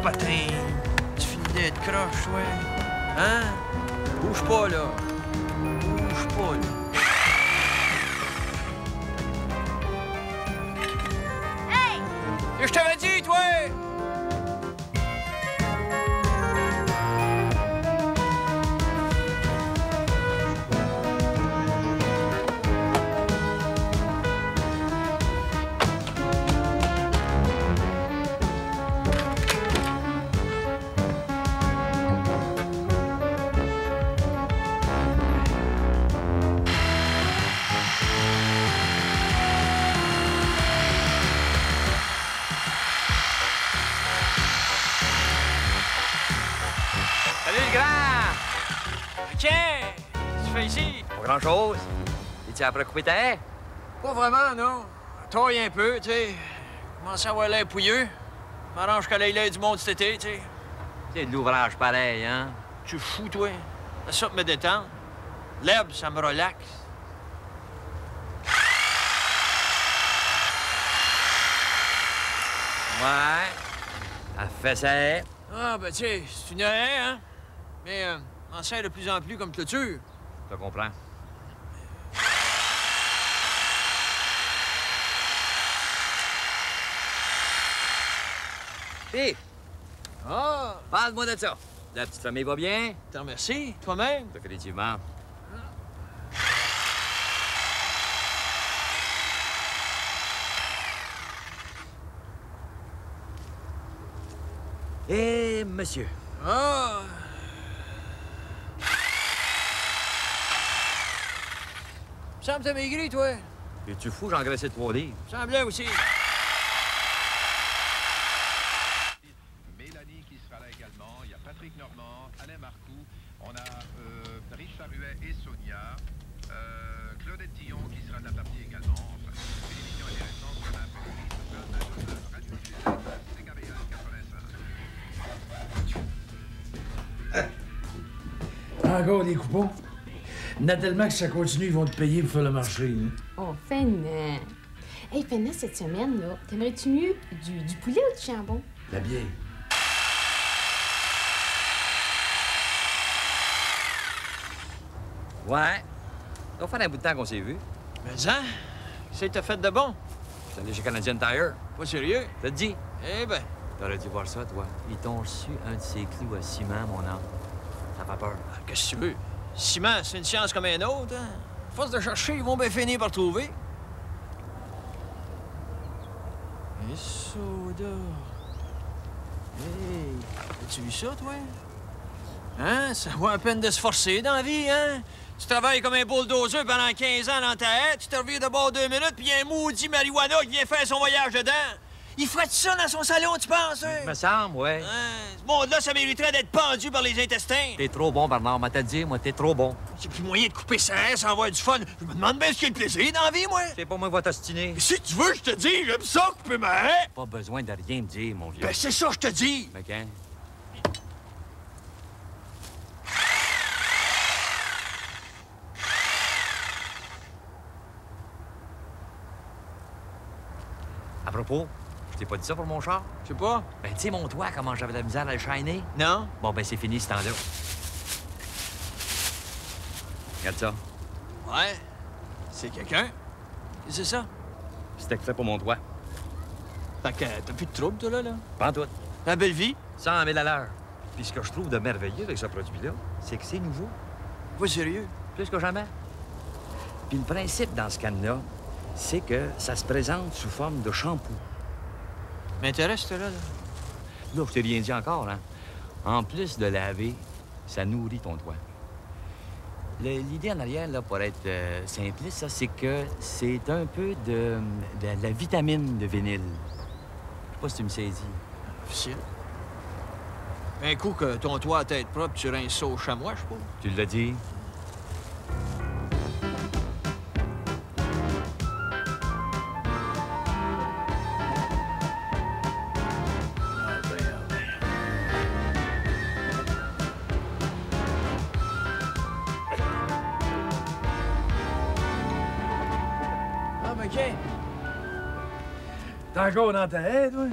patin. Tu finis d'être croche, ouais. Hein? Bouge pas, là. Bouge pas, là. Hey! Je t'avais dit, toi! Salut, le grand! OK! Tu fais ici? Pas grand-chose. Es-tu après couper ta haie? Pas vraiment, non. Taille un peu, tu sais. Commence à avoir l'air pouilleux. M'arrange qu'elle ait l'air du monde cet été, tu sais. C'est de l'ouvrage pareil, hein? Tu fous, toi. Ça me détend. L'herbe, ça me relaxe. Ouais. Elle fait sa haie. Ah, ben, tu sais, c'est une haie, hein? Mais, on sert de plus en plus comme clôture. Je comprends. Hé! Ah! Parle-moi de ça. La petite famille va bien? Te remercie. Toi-même? Définitivement. Et monsieur? Ah! Semble que t'as maigri, toi. Es-tu fou? J'ai engraissé 3 livres. Semblait aussi. Mélanie qui sera là également. Il y a Patrick Normand, Alain Marcoux. On a Richard Huet et Sonia. Claudette Tillon qui sera de la partie également. Enfin, une émission intéressante qu'on a appelée Radio Sud, CKVL 85. Encore des coupons? Tellement que ça continue, ils vont te payer pour faire le marché. Hein? Oh, Fernand. Hey, Fernand, cette semaine, là, t'aimerais-tu mieux du poulet ou du jambon? La bière. Ouais. Ça va faire un bout de temps qu'on s'est vu. Mais, hein? Qu'est-ce que t'as fait de bon? Je suis allé chez Canadian Tire. Pas sérieux? Ça te dit? Eh ben, T'aurais dû voir ça, toi. Ils t'ont reçu un de ces clous à ciment, mon âme. Ça fait peur. qu'est-ce que tu veux? Ciment, c'est une science comme un autre, hein? À force de chercher, ils vont bien finir par trouver. Et soda. Hey, as-tu vu ça, toi? Hein? Ça vaut à peine de se forcer dans la vie, hein? Tu travailles comme un bulldozer pendant 15 ans dans ta haie, tu te revires de bord 2 minutes, puis il y a un maudit marijuana qui vient faire son voyage dedans. Il ferait ça dans son salon, tu penses, hein? Me semble, ouais. Hein? Ce monde-là, ça mériterait d'être pendu par les intestins. T'es trop bon, Bernard. M'a dit, moi, t'es trop bon. J'ai plus moyen de couper ça sans avoir du fun. Je me demande bien ce qu'il y a de plaisir dans la vie, moi. C'est pas moi qui va t'ostiner. Si tu veux, je te dis, j'aime ça, couper ma haie. Pas besoin de rien me dire, mon vieux. Ben, c'est ça, je te dis. Mais quand? À propos, je t'ai pas dit ça pour mon char? Je sais pas. Ben, tu sais, mon toit, comment j'avais de la misère à le shiner? Non? Bon, ben, c'est fini ce temps-là. Regarde ça. Ouais. C'est quelqu'un. C'est ça. C'était fait pour mon toit. Fait que t'as plus de trouble, toi, là? Pas en tout. La belle vie. 100 000 à l'heure. Puis ce que je trouve de merveilleux avec ce produit-là, c'est que c'est nouveau. Pas sérieux. Plus que jamais. Puis le principe dans ce canne-là, c'est que ça se présente sous forme de shampoing. M'intéresse, toi, là. Là, je t'ai rien dit encore, hein. En plus de laver, ça nourrit ton toit. L'idée en arrière, là, pour être simpliste, ça, c'est que c'est un peu de la vitamine de vinyle. Je sais pas si tu me saisis. Officiel. Un coup que ton toit à tête propre, tu rinces ça au chamois, je sais pas. Tu l'as dit? Ah, ben, OK. T'es encore dans ta haie, toi?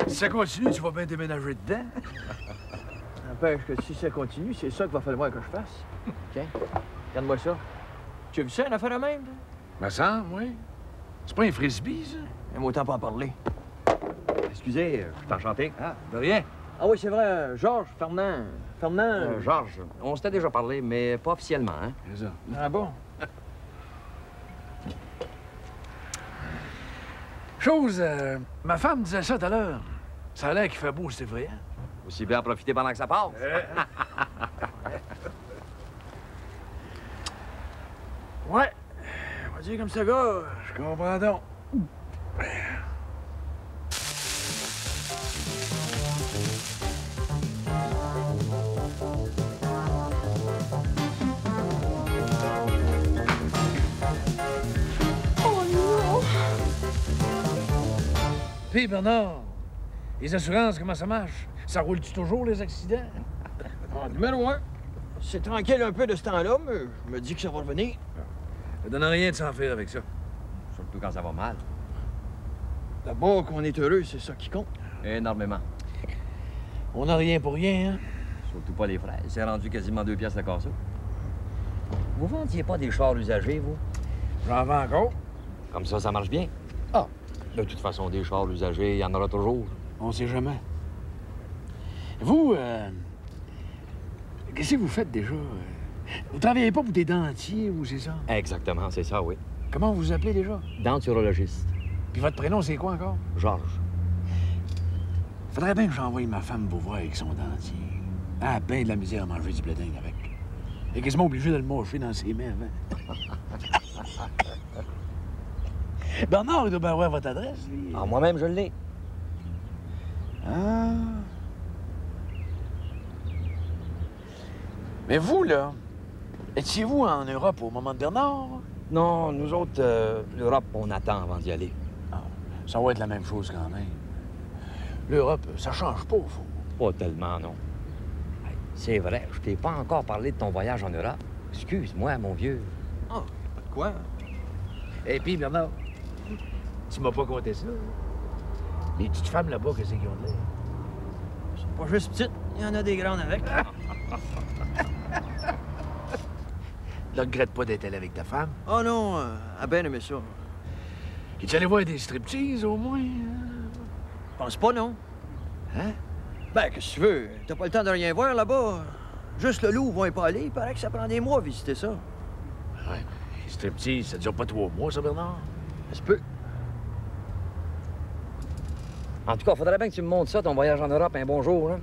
Si ça continue, tu vas bien déménager dedans. N'empêche que si ça continue, c'est ça qu'il va falloir que je fasse. Tiens, regarde-moi ça. Tu as vu ça, une affaire de même? Me semble, oui. C'est pas un frisbee, ça? J'aime autant pas en parler. Excusez, je suis enchanté. Ah, de rien. Ah oui, c'est vrai, Georges, Fernand. Fernand. Georges, on s'était déjà parlé, mais pas officiellement, hein? C'est ça. Ah bon? Chose, ma femme disait ça tout à l'heure. Ça a l'air qu'il fait beau, c'est vrai. Aussi bien en profiter pendant que ça passe. Ouais. On va dire comme ça, gars. Je comprends donc. Oh non! Puis, Bernard, les assurances, comment ça marche? Ça roule-tu toujours, les accidents? Ah, numéro 1. C'est tranquille un peu de ce temps-là, mais je me dis que ça va revenir. Ça donne rien de s'en faire avec ça. Surtout quand ça va mal. D'abord qu'on est heureux, c'est ça qui compte. Énormément. On n'a rien pour rien, hein? Surtout pas les fraises. C'est rendu quasiment 2 piastres le casseau. Vous vendiez pas des chars usagés, vous? J'en vends encore. Comme ça marche bien. Ah, de toute façon, des chars usagés, il y en aura toujours. On sait jamais. Vous, qu'est-ce que vous faites déjà? Vous travaillez pas pour des dentiers ou c'est ça? Exactement, c'est ça, oui. Comment vous vous appelez déjà? Denturologiste. Puis votre prénom, c'est quoi encore? Georges. Faudrait bien que j'envoie ma femme vous voir avec son dentier. Elle a bien de la misère à manger du blé d'Inde avec. Elle est quasiment obligée de le mâcher dans ses mains avant. Bernard, il doit bien avoir votre adresse, lui. Ah, moi-même, je l'ai. Ah. Mais vous, là, étiez-vous en Europe au moment de Bernard? Non, nous autres, l'Europe, on attend avant d'y aller. Ah, ça va être la même chose quand même. L'Europe, ça change pas, au fond. Pas tellement, non. Hey, c'est vrai, je t'ai pas encore parlé de ton voyage en Europe. Excuse-moi, mon vieux. Ah, pas de quoi? Et puis, Bernard, tu m'as pas compté ça. Les petites femmes là-bas, qu'est-ce qu'ils ont de l'air? C'est pas juste petite, il y en a des grandes avec. Ne regrette pas d'être allé avec ta femme. Oh non, elle a bien aimé ça. Es-tu allé voir des striptease, au moins? Pense pas, non? Hein? Ben, qu'est-ce que tu veux? T'as pas le temps de rien voir là-bas. Juste le loup va y pas aller. Il paraît que ça prend des mois à visiter ça. Ouais, les striptease, ça dure pas 3 mois, ça, Bernard? Ça se peut. En tout cas, faudrait bien que tu me montres ça, ton voyage en Europe, un bon jour, hein?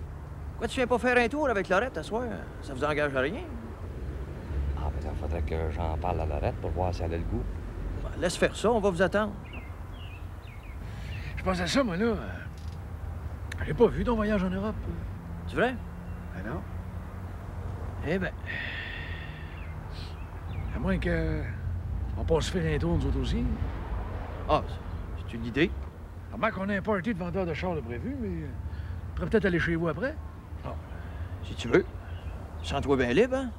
Quoi, tu viens pas faire un tour avec Lorette à soir? Ça vous engage à rien? Ah, ben, il faudrait que j'en parle à Lorette pour voir si elle a le goût. Ben, laisse faire ça, on va vous attendre. Je pense à ça, moi, là. J'ai pas vu ton voyage en Europe. C'est vrai? Ben non. Eh ben, À moins que... on passe faire un tour, nous autres aussi. ah, c'est une idée. Remarque qu'on a un party de vendeurs de chars de prévu, mais... on pourrait peut-être aller chez vous après. Si tu veux. Sens-toi bien libre, hein?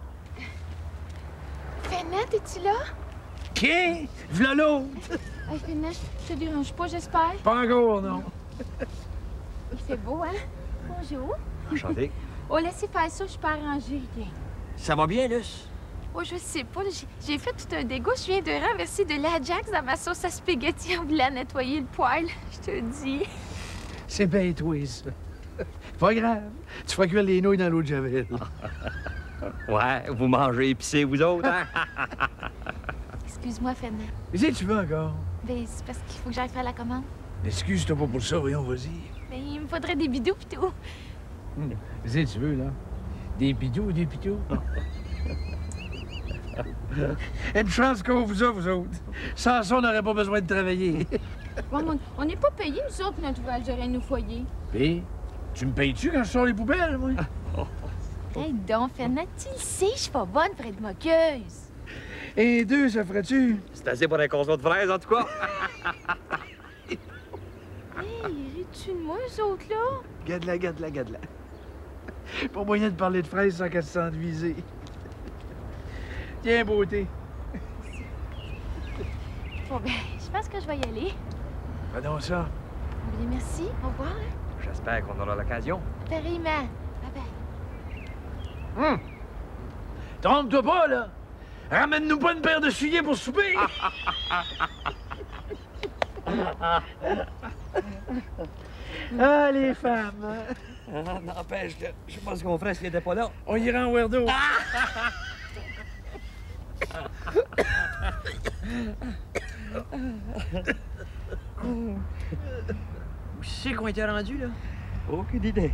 Fenêtre, es-tu là? Qui? V'là l'autre! Hey, Fenêtre, je te dérange pas, j'espère. Pas encore, non. Il fait beau, hein? Bonjour. Enchanté. Oh, laissez faire ça, je peux arranger. Viens. Ça va bien, Luce? Oh, je sais pas, j'ai fait tout un dégât. Je viens de renverser de l'Ajax dans ma sauce à spaghetti en voulant nettoyer le poêle. Je te dis. C'est bien toi, ça. Pas grave. Tu feras cuire les nouilles dans l'eau de javel. Ouais, vous mangez épicé, vous autres, hein? Excuse-moi, Fenêtre. Mais si tu veux encore. Ben, c'est parce qu'il faut que j'aille faire la commande. Excuse-toi pas pour ça, voyons, vas-y. Mais il me faudrait des bidous pis tout. Mais si tu veux, là. Des bidous ou des pitous? Une chance qu'on vous a, vous autres. Sans ça, on n'aurait pas besoin de travailler. Bon, on n'est pas payés, nous autres, notre voyage de reine au foyer. Puis, tu me payes-tu quand je sors les poubelles, moi? Hey, donc, Fenêtre, tu le sais, je suis pas bonne pour être moqueuse. Et 2, ça ferait-tu? C'est assez pour un conso de fraises, en tout cas. Hey, ris-tu de moi, eux autres, là? Garde-la, garde-la, garde-la. Pas moyen de parler de fraises sans qu'elle se sente visée. Tiens, beauté. Bon, ben, je pense que je vais y aller. Prenons ça. Bien, merci. Au revoir. Hein? J'espère qu'on aura l'occasion. Pareillement. Bye-bye. Trompe-toi pas, là! Ramène-nous pas une paire de souliers pour souper! Ah, les femmes! N'empêche que je sais pas ce qu'on ferait s'il était pas là. On ira en Werdo. Où c'est qu'on était rendu, là? Aucune idée.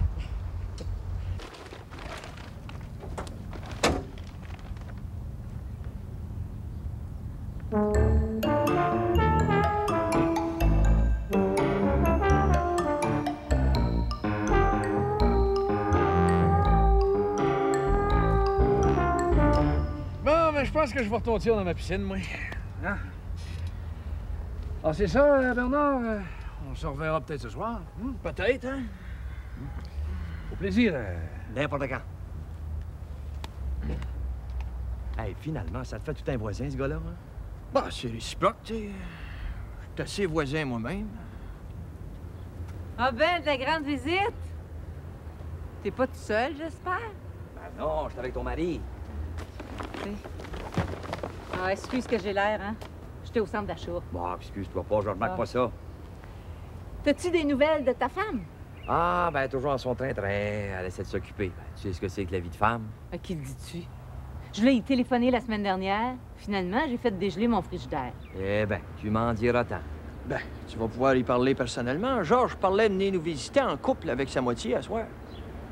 Bon, ben, je pense que je vais retourner dans ma piscine, moi. Hein? Ah, c'est ça, Bernard? On se reverra peut-être ce soir. Peut-être, hein? Au plaisir. N'importe quand. Hey, finalement, ça te fait tout un voisin, ce gars-là, hein? Bah, c'est réciproque, tu sais. Je suis assez voisin moi-même. Ah ben, de la grande visite! T'es pas tout seul, j'espère? Ben non, je suis avec ton mari. Ah, excuse que j'ai l'air, hein? J'étais au centre d'achat. Bon, excuse-toi pas, je remarque pas ça. T'as-tu des nouvelles de ta femme? Ah, ben toujours en son train-train, elle essaie de s'occuper. Ben, tu sais ce que c'est que la vie de femme? À qui le dis-tu? Je l'ai téléphoné la semaine dernière. Finalement, j'ai fait dégeler mon frigidaire. Eh ben, tu m'en diras tant. Ben, tu vas pouvoir y parler personnellement. Georges parlait de venir nous visiter en couple avec sa moitié à soir.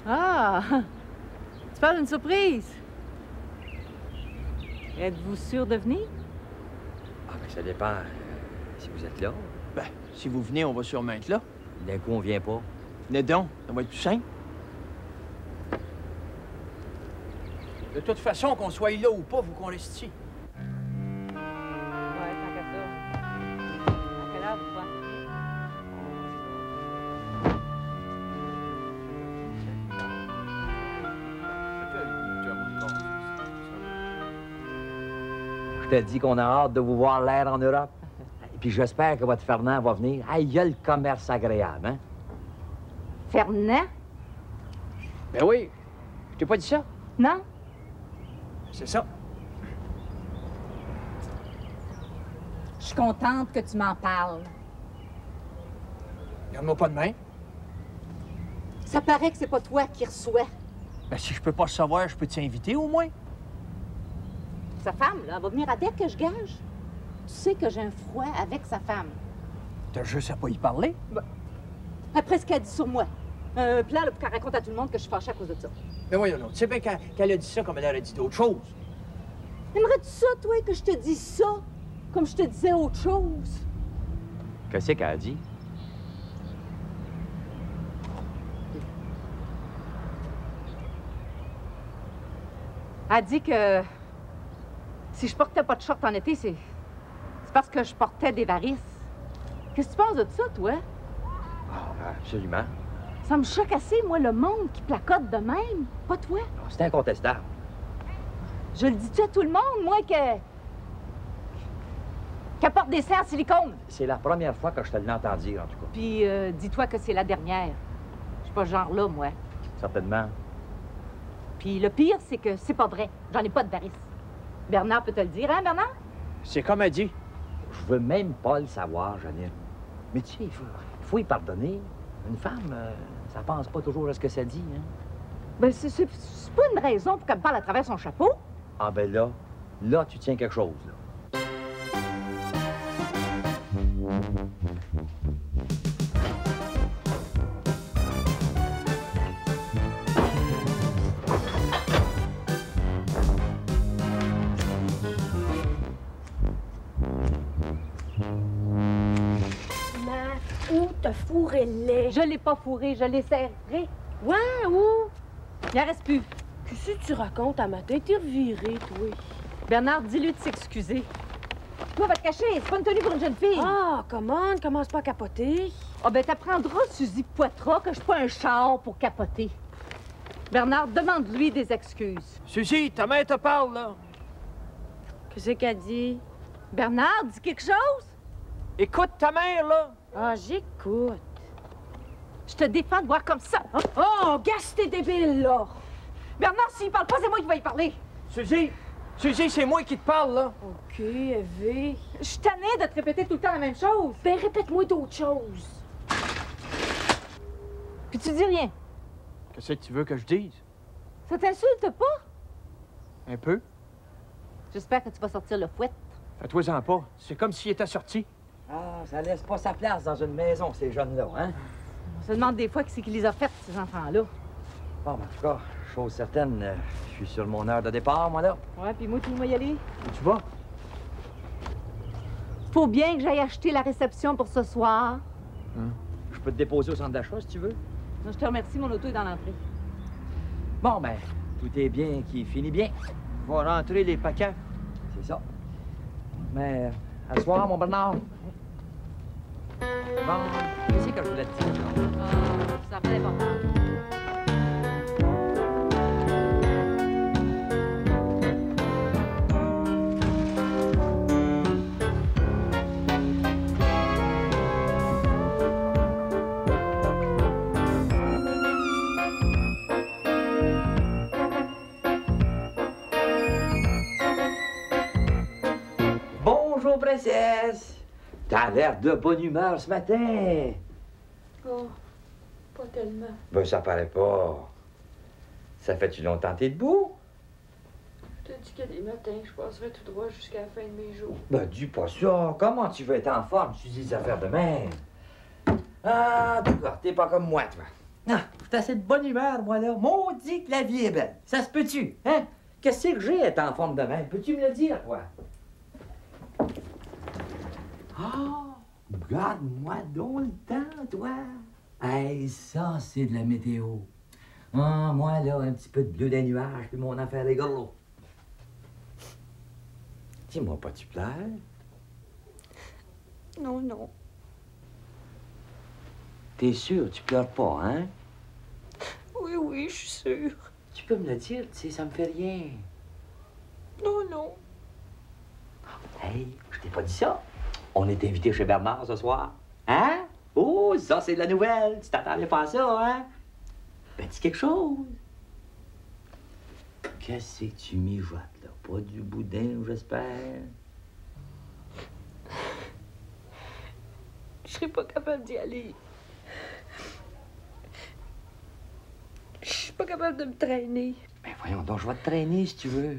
Ah! Tu parles d'une surprise? Êtes-vous sûr de venir? Ah, ben ça dépend. Si vous êtes là, Ben, si vous venez, on va sûrement être là. d'un coup, on vient pas. Venez donc, ça va être plus simple. De toute façon, qu'on soit là ou pas, vous qu'on reste ici. Ouais, tant qu'à ça. À quelle heure vous pensez? Je te dis qu'on a hâte de vous voir l'air en Europe. Et puis j'espère que votre Fernand va venir. Ah, il y a le commerce agréable, hein? Fernand? Ben oui, je t'ai pas dit ça. Non? C'est ça. Je suis contente que tu m'en parles. Regarde-moi pas de main. Ça paraît que c'est pas toi qui reçois. Ben, si je peux pas le savoir, je peux t'inviter au moins. Sa femme, là, elle va venir à dès que je gage. Tu sais que j'ai un froid avec sa femme. T'as juste à pas y parler. Après ce qu'elle dit sur moi. Un plan là, pour qu'elle raconte à tout le monde que je suis fâchée à cause de ça. Mais voyons, non. Tu sais bien qu'elle a dit ça comme elle aurait dit d'autres choses. Aimerais-tu ça, toi, que je te dise ça? Comme je te disais autre chose? Qu'est-ce qu'elle a dit? Elle dit que si je portais pas de short en été, c'est parce que je portais des varices. Qu'est-ce que tu penses de ça, toi? Ah, absolument. Ça me choque assez, moi, le monde qui placote de même. Pas toi. C'est incontestable. Je le dis-tu à tout le monde, moi, qu'elle porte des serres en silicone. C'est la première fois que je te l'entends dire, en tout cas. Puis, dis-toi que c'est la dernière. Je suis pas ce genre-là, moi. Certainement. Puis le pire, c'est que c'est pas vrai. J'en ai pas de varices. Bernard peut te le dire, hein, Bernard? C'est comme elle dit. Je veux même pas le savoir, Janine. Mais tu sais, il faut y pardonner. Une femme, ça pense pas toujours à ce que ça dit, hein? Ben, c'est pas une raison pour qu'elle me parle à travers son chapeau. Ah ben là, tu tiens quelque chose, là. Où t'as fourré le lait? Je l'ai pas fourré, je l'ai serré. Ouais, où? Il en reste plus. Qu'est-ce que tu racontes à matin? T'es reviré, toi. Bernard, dis-lui de s'excuser. Toi, va te cacher, c'est pas une tenue pour une jeune fille. Ah, commence pas à capoter. Ah, ben, t'apprendras, Suzy Poitras, que je suis pas un char pour capoter. Bernard, demande-lui des excuses. Suzy, ta mère te parle, là. Qu'est-ce qu'elle dit? Bernard, dis quelque chose? Écoute ta mère, là. Ah, j'écoute. Je te défends de voir comme ça. Oh, gâche t'es débile, là. Bernard, s'il parle pas, c'est moi qui vais y parler. Suzy! Suzy, c'est moi qui te parle, là. OK, Evie. Je suis tannée de te répéter tout le temps la même chose. Ben, répète-moi d'autres choses. Puis tu dis rien. Qu'est-ce que tu veux que je dise? Ça t'insulte pas? Un peu? J'espère que tu vas sortir le fouet. Fais-toi-en pas. C'est comme s'il était sorti. Ah, ça laisse pas sa place dans une maison, ces jeunes-là, hein? On se demande des fois qui c'est qui les a faites, ces enfants-là. Bon, en tout cas, chose certaine, je suis sur mon heure de départ, moi, là. Ouais, puis moi, tu vas y aller. Où tu vas? Faut bien que j'aille acheter la réception pour ce soir. Je peux te déposer au centre d'achat, si tu veux. Je te remercie, mon auto est dans l'entrée. Bon, ben, tout est bien qui finit bien. Va rentrer les paquets. C'est ça. Mais, à soir, mon Bernard. Bon, qu'est-ce que je voulais te dire, là? Ça va l'important. Bonjour, princesse. T'as l'air de bonne humeur ce matin. Oh, pas tellement. Ben, ça paraît pas. Ça fait-tu longtemps que t'es debout? Je te dis qu'il y a des matins, je passerai tout droit jusqu'à la fin de mes jours. Ben, dis pas ça. Comment tu veux être en forme? Tu dis des affaires de même. Ah, en tout cas, t'es pas comme moi, toi. Non, je suis assez de bonne humeur, moi, là. Maudit que la vie est belle. Ça se peut-tu, hein? Qu'est-ce que j'ai être en forme de même? Peux-tu me le dire, toi? Ah, regarde-moi donc le temps, toi. Hey, ça, c'est de la météo. Ah, moi, là, un petit peu de bleu des nuages, puis mon affaire est gros. Dis-moi pas, tu pleures? Non, non. T'es sûr, tu pleures pas, hein? Oui, oui, je suis sûre. Tu peux me le dire, tu sais, ça me fait rien. Non, non. Hey, je t'ai pas dit ça. On est invité chez Bernard ce soir. Hein? Oh, ça, c'est de la nouvelle. Tu t'attendais pas à ça, hein? Ben, dis quelque chose. Qu'est-ce que tu mijotes, là? Pas du boudin, j'espère? Je serais pas capable d'y aller. Je suis pas capable de me traîner. Ben, voyons donc, je vais te traîner si tu veux.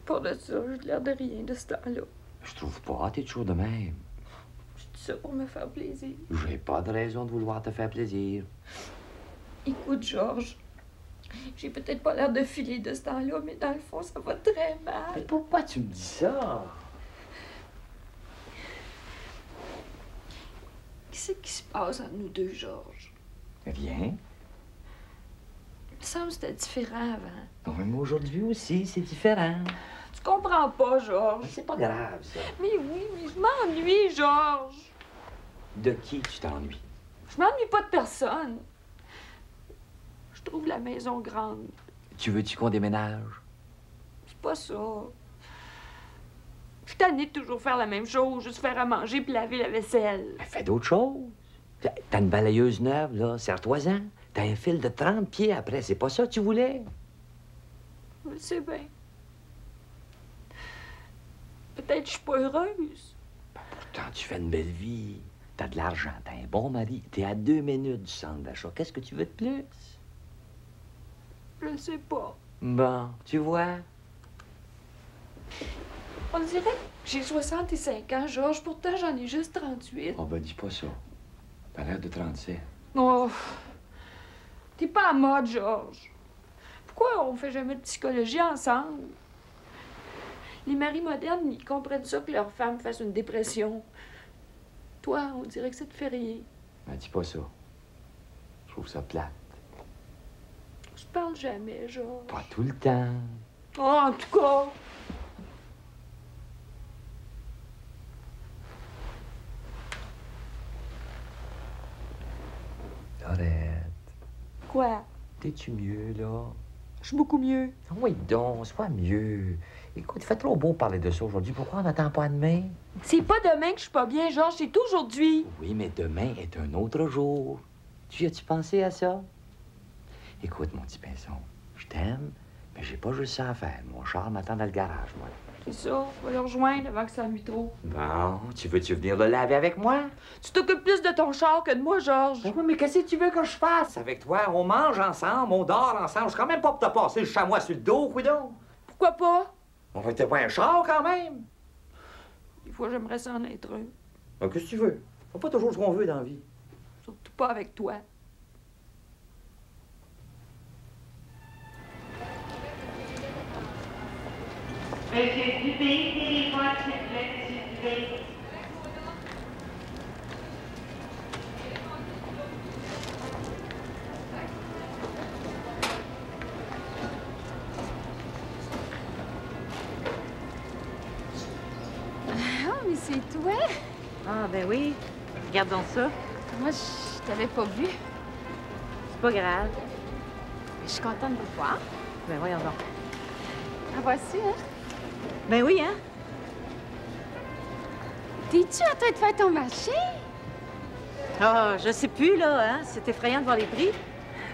Pour de ça, j'ai l'air de rien de ce temps-là. Je trouve pas, t'es toujours de même. Je dis ça pour me faire plaisir. J'ai pas de raison de vouloir te faire plaisir. Écoute, Georges, j'ai peut-être pas l'air de filer de ce temps-là, mais dans le fond, ça va très Mais mal. pourquoi tu me dis ça? Qu'est-ce qui se passe entre nous deux, Georges? Viens. Il me semble que c'était différent avant. Non, mais aujourd'hui aussi, c'est différent. Tu comprends pas, Georges. C'est pas grave, ça. Mais oui, mais je m'ennuie, Georges. De qui tu t'ennuies? Je m'ennuie pas de personne. Je trouve la maison grande. Tu veux-tu qu'on déménage? C'est pas ça. Je suis tannée de toujours faire la même chose, juste faire à manger puis laver la vaisselle. Ben, fais d'autres choses. T'as une balayeuse neuve, là, serre-toi-en. T'as un fil de 30 pieds après, c'est pas ça que tu voulais? Je le sais bien. Peut-être que je suis pas heureuse. Pourtant, tu fais une belle vie. T'as de l'argent, t'as un bon mari. T'es à 2 minutes du centre d'achat. Qu'est-ce que tu veux de plus? Je le sais pas. Bon, tu vois? On dirait que j'ai 65 ans, Georges. Pourtant, j'en ai juste 38. Oh, ben, dis pas ça. T'as l'air de 37. Oh, t'es pas à mode, Georges. Pourquoi on fait jamais de psychologie ensemble? Les maris modernes, ils comprennent ça que leur femme fasse une dépression. Toi, on dirait que ça te fait rien. Ben, dis pas ça. Je trouve ça plate. Je parle jamais, Georges. Pas tout le temps. Oh, en tout cas. Arrête. Quoi? T'es-tu mieux, là? Je suis beaucoup mieux. Oui, donc, sois mieux. Écoute, il fait trop beau parler de ça aujourd'hui. Pourquoi on n'attend pas demain? C'est pas demain que je suis pas bien, Georges, c'est aujourd'hui. Oui, mais demain est un autre jour. Tu as-tu pensé à ça? Écoute, mon petit pinson, je t'aime, mais j'ai pas juste ça à faire. Mon char m'attend dans le garage, moi. C'est ça, je vais le rejoindre avant que ça nuit trop. Bon, tu veux-tu venir le laver avec moi? Tu t'occupes plus de ton char que de moi, Georges. Ben oui, mais qu'est-ce que tu veux que je fasse avec toi? On mange ensemble, on dort ensemble. Je suis quand même pas pour te passer le chamois sur le dos, coudonc. Pourquoi pas? On va te voir un char quand même. Des fois, j'aimerais ça en être un. Ben, qu'est-ce que tu veux? On fait pas toujours ce qu'on veut dans la vie. Surtout pas avec toi. Monsieur Dubé, téléphone, s'il vous plaît, Monsieur Dubé. Oh, mais c'est toi? Ah, ben oui. Regardons ça. Moi, je t'avais pas vu. C'est pas grave. Je suis contente de vous voir. Ben voyons donc. Ah, voici, hein? Ben oui, hein? T'es-tu en train de faire ton marché? Ah, je sais plus, là, hein? C'est effrayant de voir les prix.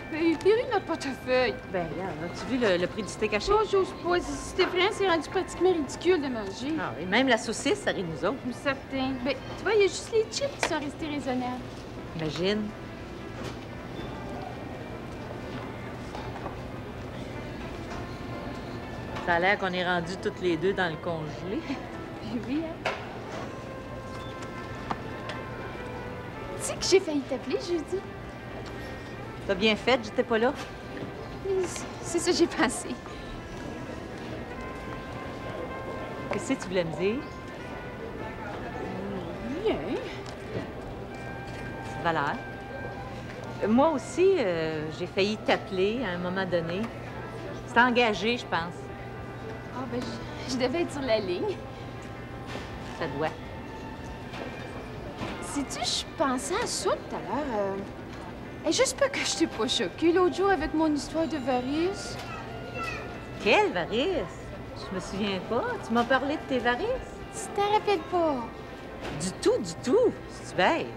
Mais pire notre portefeuille. Ben, regarde, as-tu vu le prix du steak haché? Oh, j'ose pas. Si c'est effrayant, c'est rendu pratiquement ridicule de manger. Ah oui, même la saucisse, ça rit de nous autres. Certain. Ben, tu vois, il y a juste les chips qui sont restés raisonnables. Imagine. Ça a l'air qu'on est rendus toutes les deux dans le congelé. Oui, hein? Tu sais que j'ai failli t'appeler jeudi? T'as bien fait, j'étais pas là. C'est ça que j'ai pensé. Qu'est-ce que tu voulais me dire? Rien. C'est de valeur. Moi aussi, j'ai failli t'appeler à un moment donné. C'était engagé, je pense. Ah, ben, je devais être sur la ligne. Ça doit. Sais-tu, je pensais à ça tout à l'heure. Et j'espère que je t'ai pas choquée l'autre jour avec mon histoire de varices. Quelle varice? Je me souviens pas. Tu m'as parlé de tes varices? Tu t'en rappelles pas? Du tout, du tout. C'est bête.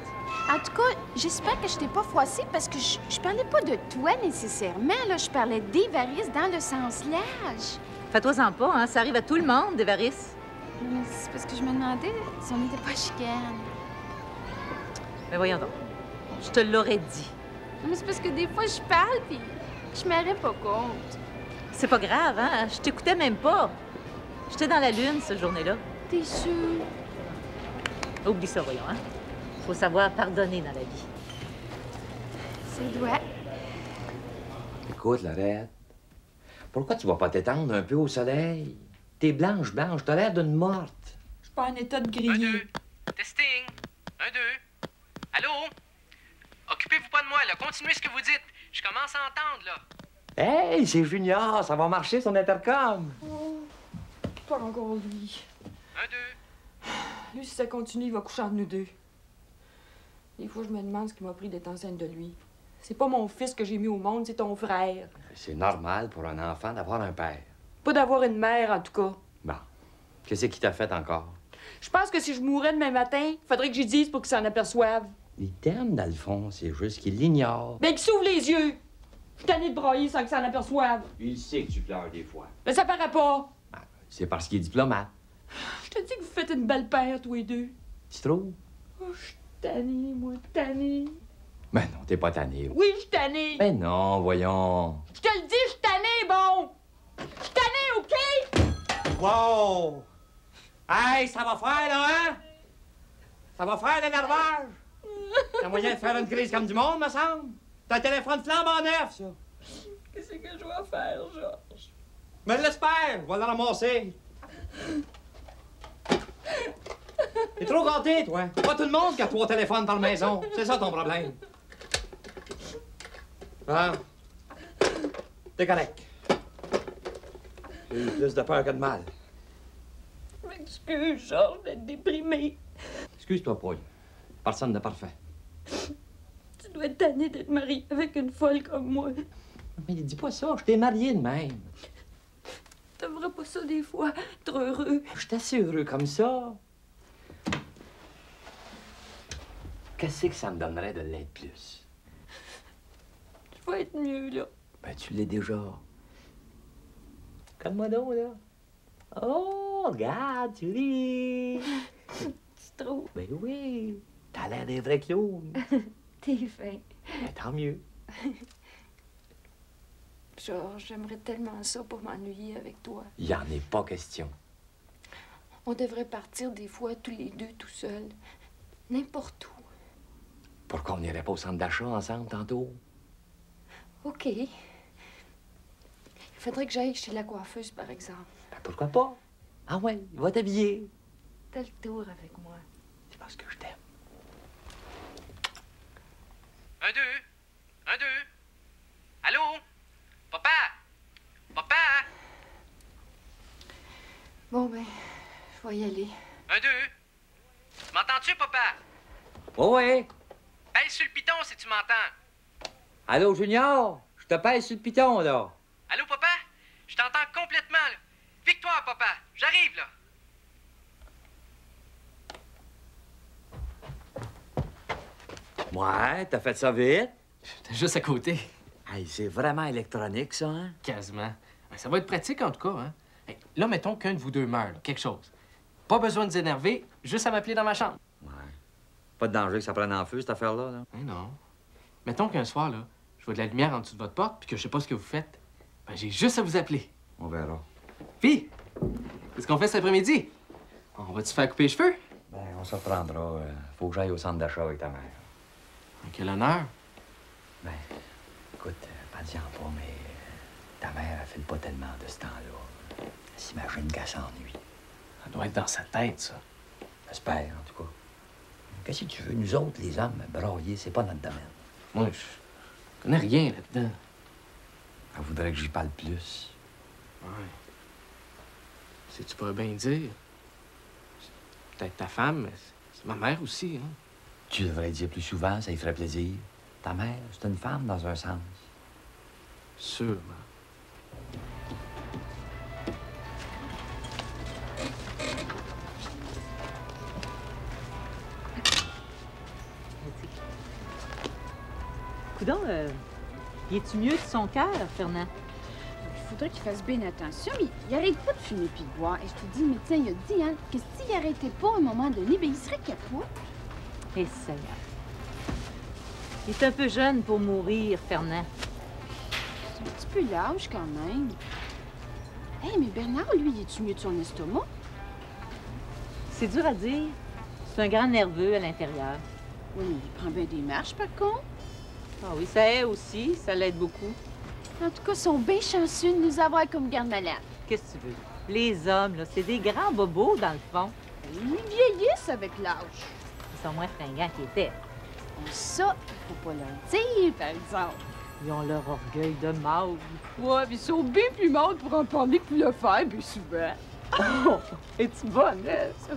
En tout cas, j'espère que je t'ai pas froissée parce que je parlais pas de toi nécessairement. Là, je parlais des varices dans le sens large. Fais-toi-en pas, hein? Ça arrive à tout le monde, des varices. Mais c'est parce que je me demandais si on n'était pas chicane. Mais voyons donc. Je te l'aurais dit. Mais c'est parce que des fois, je parle puis je me rends pas compte. C'est pas grave, hein? Je t'écoutais même pas. J'étais dans la lune, cette journée-là. T'es sûre? Oublie ça, voyons, hein? Faut savoir pardonner dans la vie. C'est doigt. Écoute, Lorette, pourquoi tu vas pas t'étendre un peu au soleil? T'es blanche, t'as l'air d'une morte. Je suis pas en état de 1, griller. 2. Testing. 1, 2. Allô? Occupez-vous pas de moi, là. Continuez ce que vous dites. Je commence à entendre, là. Hey, c'est Junior, ça va marcher son intercom. Oh, pas encore lui. 1, 2. Lui, si ça continue, il va coucher entre nous deux. Des fois, je me demande ce qui m'a pris d'être enceinte de lui. C'est pas mon fils que j'ai mis au monde, c'est ton frère. C'est normal pour un enfant d'avoir un père. Pas d'avoir une mère, en tout cas. Bon, qu'est-ce qui t'a fait encore? Je pense que si je mourais demain matin, faudrait que j'y dise pour qu'il s'en aperçoive. Il t'aime, dans le fond, c'est juste qu'il l'ignore. Ben, qu'il s'ouvre les yeux! Je suis tannée de brailler sans qu'il s'en aperçoive. Il sait que tu pleures des fois. Mais ça paraît pas. C'est parce qu'il est diplomate. Je te dis que vous faites une belle paire, tous les deux. Tu trouves? Oh, je suis tannée, moi, tannée. Ben non, t'es pas tanné. Oui, je suis tannée. Ben non, voyons. Je te le dis, je suis tannée, bon! Je suis tannée, OK? Wow! Hey, ça va faire, là, hein? Ça va faire l'énervage. T'as moyen de faire une crise comme du monde, me semble. T'as un téléphone flambant neuf, ça. Qu'est-ce que je dois faire, Georges? Mais l'espère, je vais le ramasser. T'es trop gâté, toi. Pas tout le monde qui a 3 téléphones par maison. C'est ça ton problème. Ah. T'es correct. J'ai eu plus de peur que de mal. Je m'excuse, Georges, d'être déprimée. Excuse-toi, Paul. Personne n'est parfait. Tu dois être tanné d'être marié avec une folle comme moi. Mais dis pas ça, je t'ai marié de même. T'aimerais pas ça des fois, être heureux. Je suis assez heureux comme ça. Qu'est-ce que ça me donnerait de l'être plus? Je vais être mieux, là. Ben, tu l'es déjà. Comme moi donc, là. Oh, regarde, tu ris. Tu trouves? Ben oui. T'as l'air d'un vrai clown. T'es fin. Ben, tant mieux. Georges, j'aimerais tellement ça pour m'ennuyer avec toi. Il n'y en est pas question. On devrait partir des fois tous les deux tout seuls. N'importe où. Pourquoi on n'irait pas au centre d'achat ensemble tantôt? OK. Il faudrait que j'aille chez la coiffeuse, par exemple. Ben, pourquoi pas? Ah ouais, va t'habiller. T'as le tour avec moi. C'est parce que je t'aime. 1, 2. 1, 2. Allô? Papa? Papa? Bon, ben, je vais y aller. 1, 2. M'entends-tu, papa? Oh ouais. Pèse sur le piton si tu m'entends. Allô, Junior? Je te pèse sur le piton, là. Allô, papa? Je t'entends complètement, là. Victoire, papa. J'arrive, là. Ouais, t'as fait ça vite. J'étais juste à côté. Hey, c'est vraiment électronique, ça, hein? Quasiment. Ben, ça va être pratique, en tout cas, hein? Hey, là, mettons qu'un de vous deux meurt, là, quelque chose. Pas besoin de s'énerver, juste à m'appeler dans ma chambre. Ouais. Pas de danger que ça prenne en feu, cette affaire-là, là. Ben non. Mettons qu'un soir, là, je vois de la lumière en dessous de votre porte, puis que je sais pas ce que vous faites. Ben, j'ai juste à vous appeler. On verra. Puis, qu'est-ce qu'on fait cet après-midi? On va-tu faire couper les cheveux? Ben, on se reprendra. Faut que j'aille au centre d'achat avec ta mère. Quel honneur. Ben, écoute, pas-y-en pas, mais ta mère, elle file pas tellement de ce temps-là. Elle s'imagine qu'elle s'ennuie. Ça doit être dans sa tête, ça. J'espère, en tout cas. Qu'est-ce que tu veux? Nous autres, les hommes, brailler, c'est pas notre domaine. Moi, je connais rien là-dedans. Elle voudrait que j'y parle plus. Ouais. Si tu pourrais bien dire. C'est peut-être ta femme, mais c'est ma mère aussi, hein. Tu devrais le dire plus souvent, ça lui ferait plaisir. Ta mère, c'est une femme dans un sens. Sûrement. Coudon, y es-tu mieux de son cœur, Fernand? Il faudrait qu'il fasse bien attention, mais il arrête pas de fumer puis de boire. Et je te dis, le médecin, il a dit, hein, que s'il arrêtait pas à un moment donné, ben il serait capot. Et Seigneur. Il est un peu jeune pour mourir, Fernand. C'est un petit peu lâche quand même. Hé, mais Bernard, lui, il est-tu mieux de son estomac? C'est dur à dire. C'est un grand nerveux à l'intérieur. Oui, mais il prend bien des marches, par contre. Ah oui, ça aide aussi. Ça l'aide beaucoup. En tout cas, ils sont bien chanceux de nous avoir comme garde-malade. Qu'est-ce que tu veux? Les hommes, là, c'est des grands bobos, dans le fond. Ils vieillissent avec l'âge. Ils sont moins fringants qu'ils étaient. Ça, il faut pas leur dire, par exemple. Ils ont leur orgueil de mâle. Ouais, puis ils sont bien plus morts pour en parler que pour le faire, bien souvent. Oh, es-tu bonne, hein?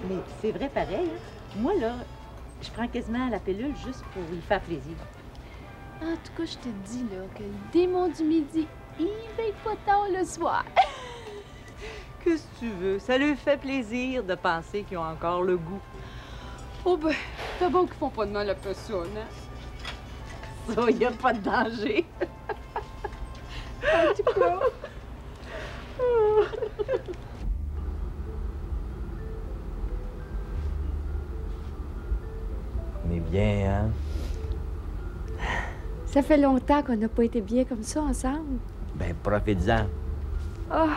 Mais c'est vrai pareil, hein? Moi, là, je prends quasiment la pilule juste pour lui faire plaisir. En tout cas, je te dis, là, que le démon du midi, il veille pas tard le soir. Qu'est-ce que tu veux? Ça lui fait plaisir de penser qu'ils ont encore le goût. Oh ben, c'est bon qu'ils font pas de mal à personne, hein? Ça, il n'y a pas de danger. En tout cas... On est bien, hein? Ça fait longtemps qu'on n'a pas été bien comme ça ensemble. Ben, profite-en. Oh,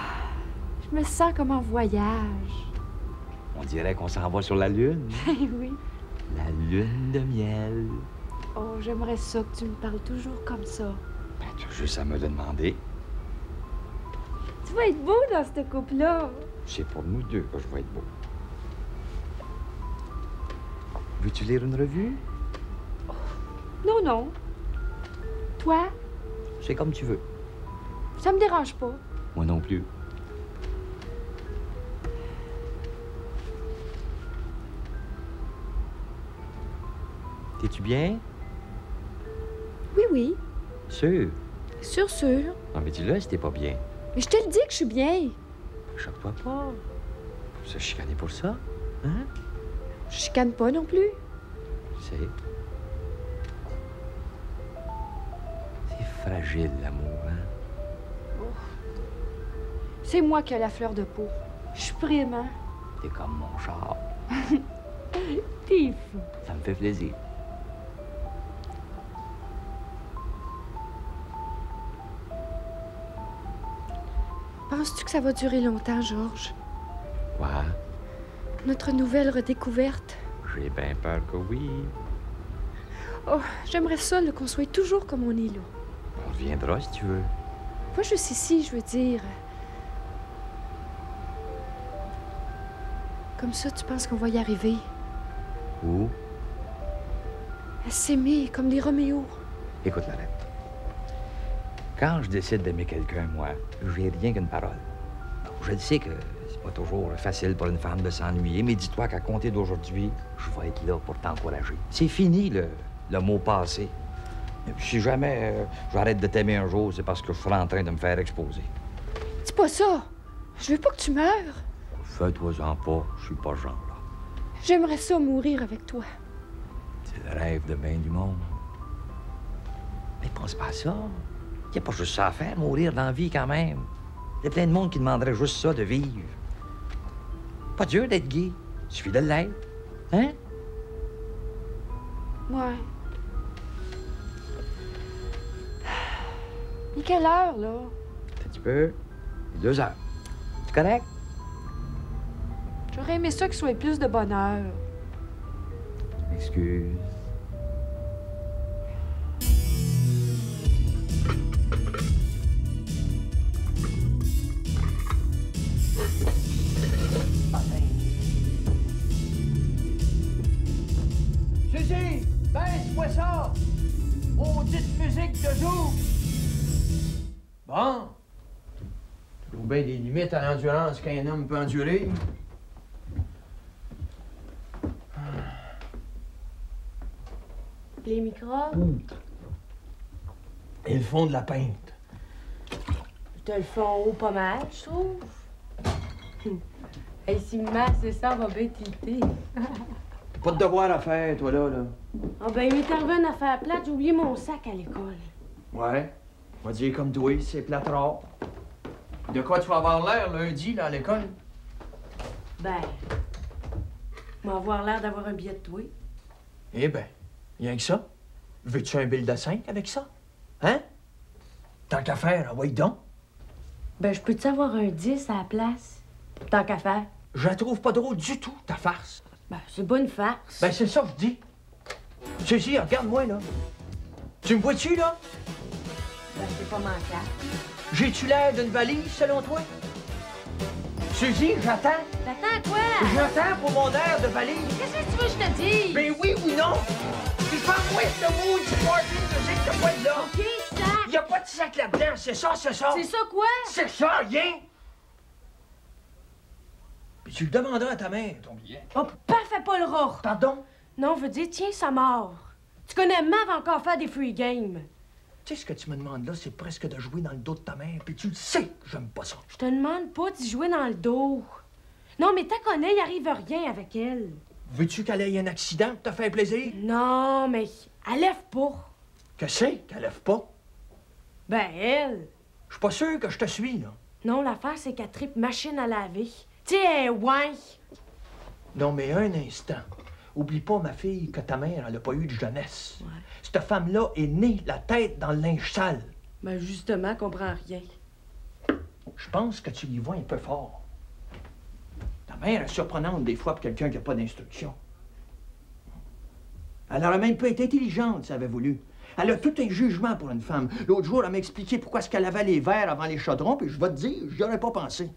je me sens comme en voyage. On dirait qu'on s'en va sur la Lune. Oui. La Lune de miel. Oh, j'aimerais ça que tu me parles toujours comme ça. Ben, tu as juste à me le demander. Tu vas être beau dans ce couple-là. C'est pour nous deux que je vais être beau. Veux-tu lire une revue? Non, non. Toi, C'est comme tu veux. ça me dérange pas. Moi non plus. T'es-tu bien? Oui, oui. Sûr? Sûr. Non, mais dis-le si t'es pas bien. Mais je te le dis que je suis bien. Choque-toi pas. Faut se chicaner pour ça. Hein? Je chicane pas non plus. Je sais. fragile, l'amour, hein? Oh. C'est moi qui ai la fleur de peau. Je suis prime, hein? T'es comme mon char. T'es fou. Ça me fait plaisir. Penses-tu que ça va durer longtemps, Georges? Quoi? Notre nouvelle redécouverte? J'ai bien peur que oui. Oh, j'aimerais ça, là, qu'on soit toujours comme on est, là. On reviendra si tu veux. Pas juste ici, je veux dire. Comme ça, tu penses qu'on va y arriver? Où? À s'aimer, comme des Roméos. Écoute, Lorette. Quand je décide d'aimer quelqu'un, moi, j'ai rien qu'une parole. Bon, je le sais que c'est pas toujours facile pour une femme de s'ennuyer, mais dis-toi qu'à compter d'aujourd'hui, je vais être là pour t'encourager. C'est fini, le mot passé. Et puis, si jamais j'arrête de t'aimer un jour, c'est parce que je serai en train de me faire exposer. Dis pas ça! Je veux pas que tu meurs! Fais-toi-en pas, je suis pas ce genre-là. J'aimerais ça mourir avec toi. C'est le rêve de bien du monde. Mais pense pas à ça. Il n'y a pas juste ça à faire, mourir dans la vie quand même. Il y a plein de monde qui demanderait juste ça, de vivre. Pas dur d'être gay. Il suffit de l'être. Hein? Ouais. Il est quelle heure, là? Un petit peu. 2 heures. C'est correct? J'aurais aimé ça qu'il soit plus de bonheur. Excuse. Suzy, baisse-moi ça! Maudite musique de jour! Bon. Trouve bien des limites à l'endurance qu'un homme peut endurer. Les microbes? Et le fond de la pinte. Te le font haut pas mal, je trouve. Hey, si masse, c'est ça, va bien tilter. Pas de devoir à faire, toi, là. Ah ben, il m'est arrivé une affaire plate, j'ai oublié mon sac à l'école. Ouais. On va dire comme toi, c'est plate rare. De quoi tu vas avoir l'air lundi, là, à l'école? Ben, on va avoir l'air d'avoir un billet de toi. Eh ben, rien que ça. Veux-tu un bill de 5 avec ça? Hein? Tant qu'à faire, envoie donc. Ben, je peux-tu avoir un 10 à la place? Tant qu'à faire. Je la trouve pas drôle du tout, ta farce. Ben, c'est pas une farce. Ben, c'est ça que je dis. Suzy, regarde-moi, là. Tu me vois-tu, là? Ben, c'est pas manquable. J'ai-tu l'air d'une valise, selon toi? Suzy, j'attends. T'attends quoi? J'attends pour mon air de valise. Qu'est-ce que tu veux que je te dise? Ben oui ou non? Puis fais-moi ce mot du party musique de quoi de là. OK, sac. Y a pas de sac là-dedans, c'est ça, c'est ça. C'est ça quoi? C'est ça, rien. Puis tu le demanderas à ta mère, ton billet. Oh, parfait pas le rat. Pardon? Non, je veux dire, tiens, ça mord. Tu connais Mav encore faire des free games. Tu sais, ce que tu me demandes là, c'est presque de jouer dans le dos de ta mère, puis tu le sais que j'aime pas ça. Je te demande pas d'y jouer dans le dos. Non, mais t'as connais, il arrive rien avec elle. Veux-tu qu'elle ait un accident pour te faire plaisir? Non, mais elle lève pas. Que c'est qu'elle lève pas? Ben, elle. Je suis pas sûr que je te suis, là. Non, l'affaire, c'est qu'elle tripe machine à laver. Tu sais, ouais. Non, mais un instant. Oublie pas, ma fille, que ta mère, elle a pas eu de jeunesse. Ouais. Cette femme-là est née la tête dans le linge sale. Ben, justement, elle comprend rien. Je pense que tu y vois un peu fort. Ta mère est surprenante des fois pour quelqu'un qui n'a pas d'instruction. Elle aurait même pas été intelligente si elle avait voulu. Elle a tout un jugement pour une femme. L'autre jour, elle m'a expliqué pourquoi est-ce qu'elle lavait les verres avant les chaudrons, puis je vais te dire, j'y aurais pas pensé.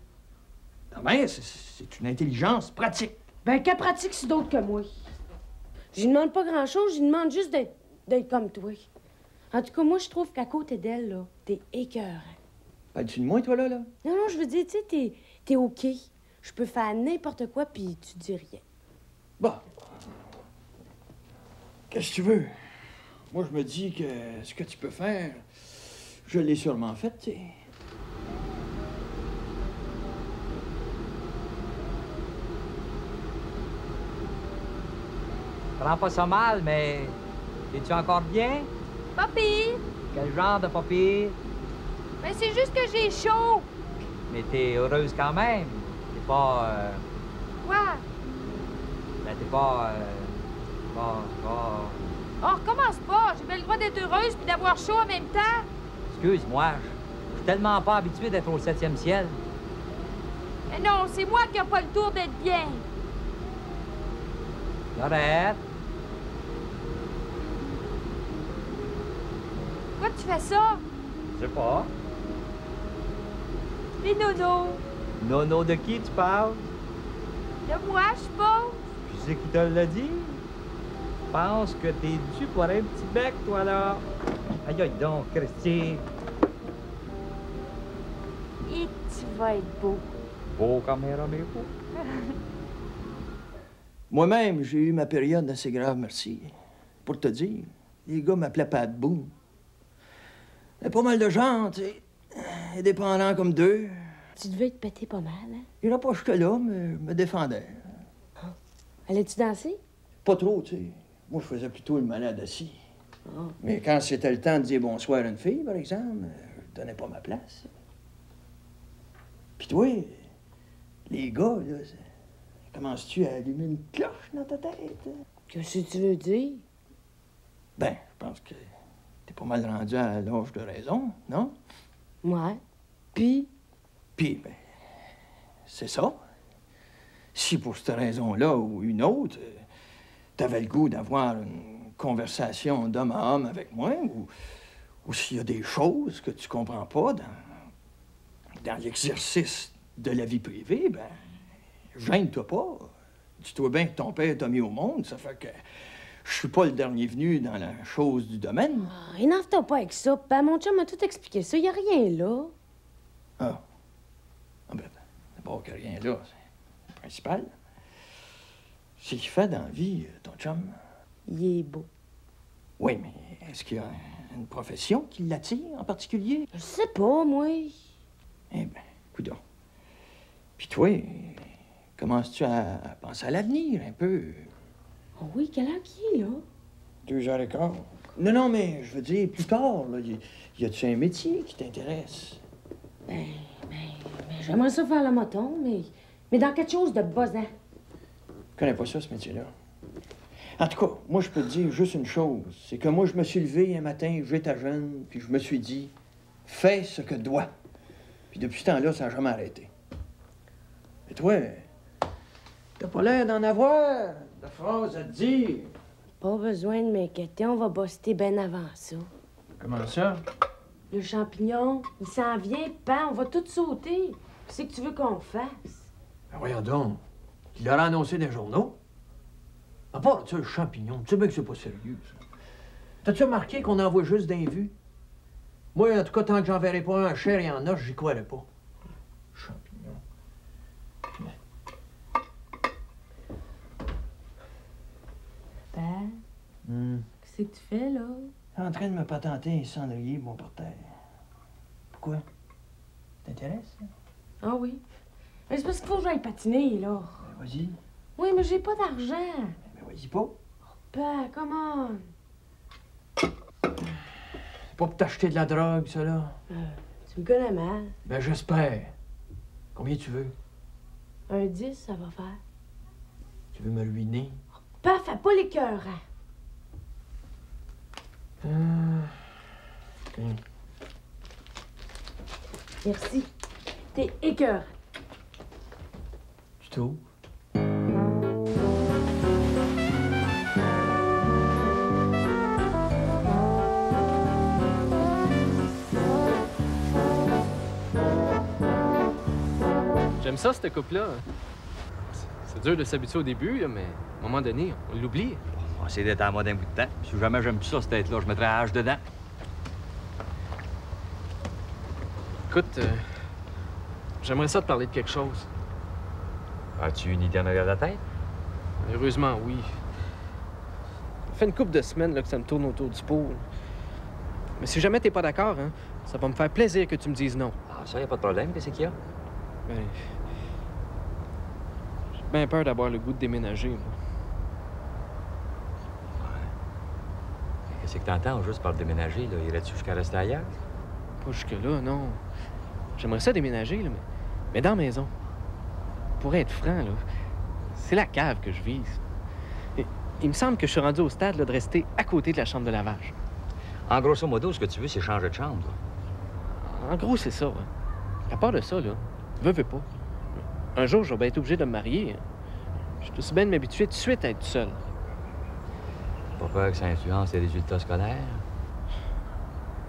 Ta mère, c'est une intelligence pratique. Ben, qu'elle pratique, c'est d'autre que moi. Je lui demande pas grand-chose, je lui demande juste d'être comme toi. En tout cas, moi, je trouve qu'à côté d'elle, là, t'es écœurant. Parles-tu de moi, toi, là? Non, non, je veux dire, tu sais, t'es OK. Je peux faire n'importe quoi, puis tu dis rien. Bon. Qu'est-ce que tu veux? Moi, je me dis que ce que tu peux faire, je l'ai sûrement fait, tu sais. Prends pas ça mal, mais es-tu encore bien? Papi! Quel genre de papier? Ben, c'est juste que j'ai chaud. Mais t'es heureuse quand même. T'es pas... Quoi? Ben, t'es pas... On recommence pas. J'ai bien le droit d'être heureuse puis d'avoir chaud en même temps. Excuse-moi, je suis tellement pas habitué d'être au 7e ciel. Mais non, c'est moi qui n'ai pas le tour d'être bien. Arrête. Pourquoi tu fais ça? Je sais pas. Les nonos. Nono de qui tu parles? De moi, je suppose. Qui c'est qui te l'a dit? Je pense que t'es dû pour un petit bec, toi, là. Aïe, aïe donc, Christy. Et tu vas être beau. Beau caméra, mais beau. Moi-même, j'ai eu ma période assez grave, merci. Pour te dire, les gars m'appelaient Pat Boone. Il y a pas mal de gens, tu sais, indépendants comme deux. Tu devais te péter pas mal, hein? Il n'y en a pas jusque-là, mais je me défendais. Ah. Allais-tu danser? Pas trop, tu sais. Moi, je faisais plutôt le malade assis. Ah. Mais quand c'était le temps de dire bonsoir à une fille, par exemple, je donnais pas ma place. Puis toi, les gars, là, commences-tu à allumer une cloche dans ta tête? Qu'est-ce que tu veux dire? Ben, je pense que t'es pas mal rendu à l'âge de raison, non? Ouais. Puis, ben, c'est ça. Si pour cette raison-là ou une autre, t'avais le goût d'avoir une conversation d'homme à homme avec moi, ou s'il y a des choses que tu comprends pas dans l'exercice de la vie privée, ben, gêne-toi pas. Dis-toi bien que ton père t'a mis au monde, ça fait que je suis pas le dernier venu dans la chose du domaine. Oh, énerve-toi pas avec ça, papa. Mon chum m'a tout expliqué ça. Y a rien là. Ah. Ah ben, d'abord qu'il n'y a rien là, c'est le principal. C'est qu'il fait dans la vie, ton chum. Il est beau. Oui, mais est-ce qu'il y a une profession qui l'attire en particulier? Je sais pas, moi. Eh bien, coudonc. Puis toi, commences-tu à penser à l'avenir un peu? Oh oui, quelle heure qui est, là? 2h15. Non, mais je veux dire, plus tard, là, y a-tu un métier qui t'intéresse? Ben, j'aimerais ça faire le moton, mais dans quelque chose de buzzant. Je connais pas ça, ce métier-là. En tout cas, moi, je peux te dire juste une chose. C'est que moi, je me suis levé un matin, j'étais jeune, puis je me suis dit, fais ce que dois. Puis depuis ce temps-là, ça n'a jamais arrêté. Et toi, t'as pas l'air d'en avoir de phrases à te dire. Pas besoin de m'inquiéter, on va boster bien avant ça. Comment ça? Le champignon, il s'en vient, pan, on va tout sauter. Qu'est-ce que tu veux qu'on fasse? Ben voyons donc. Il l'aurait annoncé dans les journaux. À part ça, le champignon, tu sais bien que c'est pas sérieux, ça. T'as-tu remarqué qu'on en voit juste d'un vu? Moi, en tout cas, tant que j'en verrai pas un en chair et en os, j'y croirais pas. Champignon. Papa, qu'est-ce que tu fais, là? En train de me patenter un cendrier, mon portail. Pourquoi? T'intéresse? Ah oui. Mais c'est parce qu'il faut que j'aille patiner, là. Ben, vas-y. Oui, mais j'ai pas d'argent. Ben, vas-y pas. Papa, comment? C'est pas pour t'acheter de la drogue, ça, là? Tu me connais mal. Ben, j'espère. Combien tu veux? Un 10, ça va faire. Tu veux me ruiner? Papa, fais pas les cœurs, hein. Merci. T'es écœurant. Tu trouves? J'aime ça, cette coupe-là. C'est dur de s'habituer au début, là, mais à un moment donné, on l'oublie. On va essayer d'être en mode un bout de temps. Si jamais j'aime plus ça, cette tête-là, je mettrais un H dedans. Écoute, j'aimerais ça te parler de quelque chose. As-tu une idée en arrière de la tête? Heureusement, oui. Ça fait une couple de semaines là, que ça me tourne autour du pot. Mais si jamais t'es pas d'accord, hein, ça va me faire plaisir que tu me dises non. Ah, ça, y a pas de problème. Qu'est-ce qu'il y a? Ben, j'ai bien peur d'avoir le goût de déménager, moi. Qu'est-ce que t'entends juste par le déménager, là? Irais-tu jusqu'à rester ailleurs? Pas jusque-là, non. J'aimerais ça déménager, là, mais dans la maison. Pour être franc, là, c'est la cave que je vise. Et il me semble que je suis rendu au stade là, de rester à côté de la chambre de lavage. En grosso modo, ce que tu veux, c'est changer de chambre, toi. En gros, c'est ça. Hein. À part de ça, là, veux pas. Un jour, je vais bien être obligé de me marier. Je suis aussi bien de m'habituer tout de suite à être seul. Pas peur que ça influence les résultats scolaires?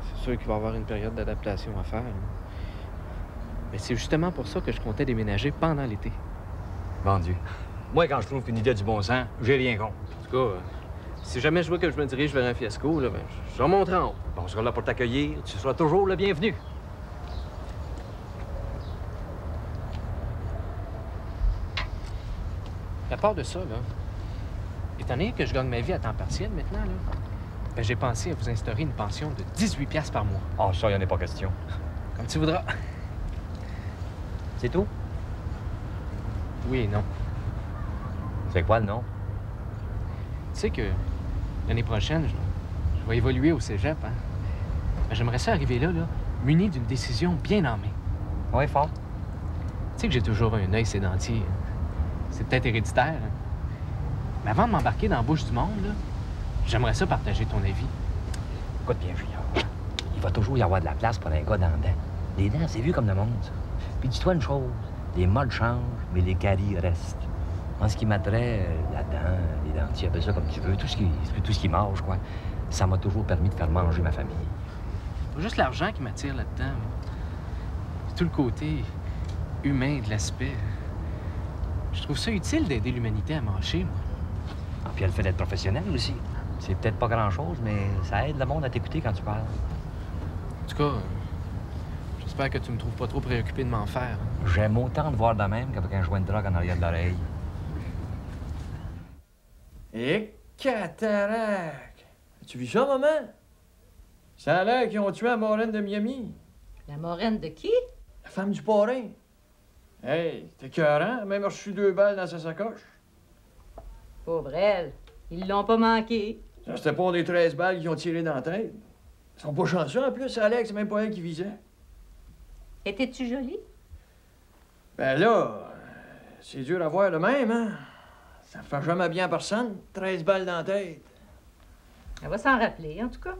C'est sûr qu'il va y avoir une période d'adaptation à faire. Mais c'est justement pour ça que je comptais déménager pendant l'été. Vendu. Moi, quand je trouve qu'une idée a du bon sens, j'ai rien contre. En tout cas, si jamais je vois que je me dirige vers un fiasco, là, ben, je remonterai en haut. On sera là pour t'accueillir. Tu seras toujours le bienvenu. À part de ça, là, étant donné que je gagne ma vie à temps partiel maintenant, là, ben, j'ai pensé à vous instaurer une pension de 18 piastres par mois. Ah, ça, il n'y en a pas question. Comme tu voudras. C'est tout? Oui et non. C'est quoi le nom? Tu sais que l'année prochaine, je vais évoluer au cégep, hein? Ben, j'aimerais ça arriver là, muni d'une décision bien en main. Oui, fort. Tu sais que j'ai toujours un œil sédentier. C'est peut-être héréditaire, hein? Mais avant de m'embarquer dans la bouche du monde, là, j'aimerais ça partager ton avis. Écoute bien, Junior. Il va toujours y avoir de la place pour un gars dans les dents. Les dents, c'est vu comme le monde, ça. Puis dis-toi une chose, les modes changent, mais les caries restent. En ce qui m'a trait, la dent, les dentiers, appelle ça comme tu veux, tout ce qui mange, quoi. Ça m'a toujours permis de faire manger ma famille. C'est pas juste l'argent qui m'attire là-dedans. C'est tout le côté humain de l'aspect. Je trouve ça utile d'aider l'humanité à marcher, moi. Ah, puis elle fait d'être professionnelle aussi. C'est peut-être pas grand-chose, mais ça aide le monde à t'écouter quand tu parles. En tout cas, j'espère que tu me trouves pas trop préoccupé de m'en faire. Hein. J'aime autant te voir de même qu'avec un joint de drogue en arrière de l'oreille. Et cataract! As-tu vu ça, maman? Ça a l'air qu'ils ont tué la moraine de Miami. La moraine de qui? La femme du parrain. Hey, t'es écœurant. Elle a même reçu 2 balles dans sa sacoche. Pauvre elle. Ils l'ont pas manqué. Ça, c'était pas des 13 balles qu'ils ont tiré dans la tête. Ils sont pas chanceux, en plus. Alex, c'est même pas elle qui visait. Étais-tu jolie? Ben là, c'est dur à voir le même, hein? Ça fait jamais bien à personne. 13 balles dans la tête. Elle va s'en rappeler, en tout cas.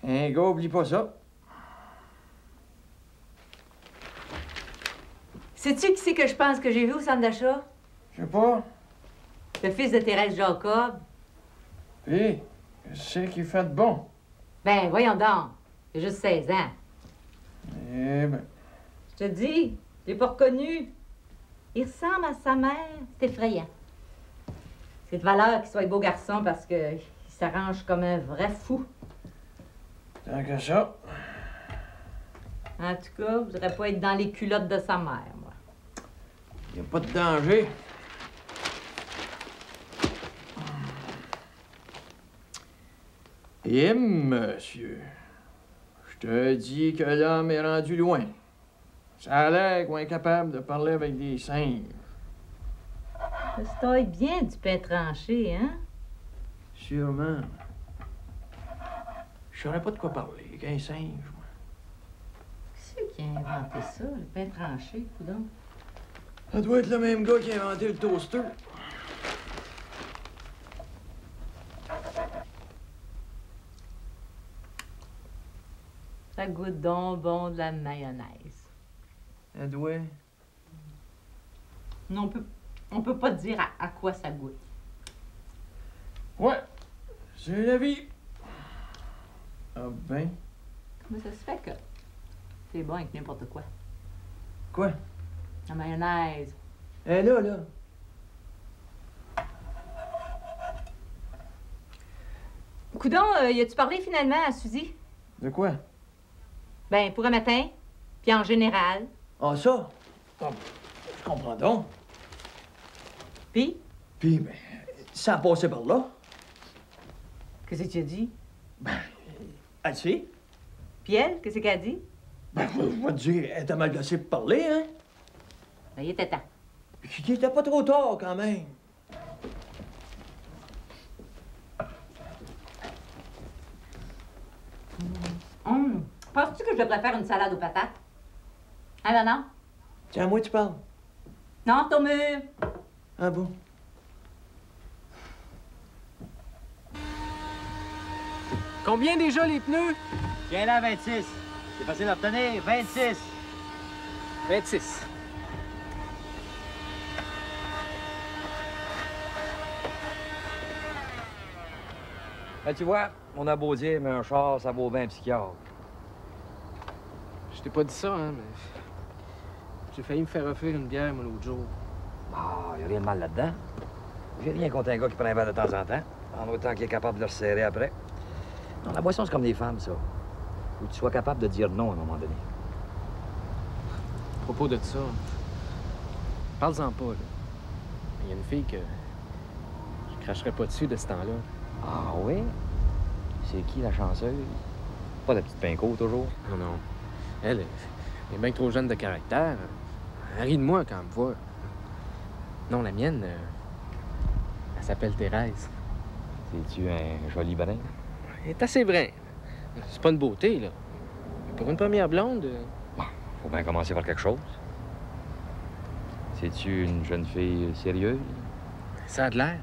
Un gars, oublie pas ça. Sais-tu qui c'est que je pense que j'ai vu au centre d'achat? Je sais pas. Le fils de Thérèse Jacob. Hé, c'est qui fait de bon? Ben, voyons donc. Il a juste 16 ans. Eh ben. Je te dis, je l'ai pas reconnu. Il ressemble à sa mère. C'est effrayant. C'est de valeur qu'il soit beau garçon parce qu'il s'arrange comme un vrai fou. Tant que ça. En tout cas, je voudrais pas être dans les culottes de sa mère, moi. Y a pas de danger. Eh, monsieur. Je te dis que l'homme est rendu loin. Ça a l'air qu'on est capable de parler avec des singes. Ça se taille bien du pain tranché, hein? Sûrement. Je saurais pas de quoi parler qu'un singe, moi. Qui c'est qui a inventé ça, le pain tranché, coudonc? Ça doit être le même gars qui a inventé le toaster. Ça goûte donc bon de la mayonnaise. Ça doit. Non, on peut pas dire à quoi ça goûte. Ouais, c'est la vie. Ah ben. Comment ça se fait que c'est bon avec n'importe quoi? Quoi? La mayonnaise. Eh là. Coudon, y a-tu parlé finalement à Suzy? De quoi? Ben, pour un matin, puis en général. Ah, ça? Oh, je comprends donc. Puis? Puis, ben, ça a passé par là. Qu'est-ce que tu as dit? Ben, elle sait. Puis elle, qu'est-ce qu'elle a dit? Ben, je vais te dire, elle t'a mal placée pour parler, hein? Ben, il était temps. Il était pas trop tard, quand même. je préfère une salade aux patates. Hein, Bernard? C'est à moi que tu parles? Non, Thomas. Ah bon? Combien déjà les pneus? Tiens là, 26. C'est facile à obtenir. 26. 26. Ben, tu vois, on a beau dire, mais un char, ça vaut bien un psychiatre. Je t'ai pas dit ça, hein, mais... J'ai failli me faire offrir une bière, moi, l'autre jour. Ah, y a rien de mal là-dedans. J'ai rien contre un gars qui prend un verre de temps en temps, en autant qu'il est capable de le resserrer après. Non, la boisson, c'est comme les femmes, ça. Faut que tu sois capable de dire non à un moment donné. À propos de ça, parle-en pas, là. Il y a une fille que je cracherais pas dessus de ce temps-là. Ah oui? C'est qui, la chanceuse? Pas la petite pinko, toujours? Non, non. Elle est bien trop jeune de caractère. Elle rit de moi quand elle me voit. Non, la mienne, elle s'appelle Thérèse. C'est-tu un joli brin? Elle est assez vraie. C'est pas une beauté, là. Mais pour une première blonde... Bon, faut bien commencer par quelque chose. C'est-tu une jeune fille sérieuse? Ça a de l'air.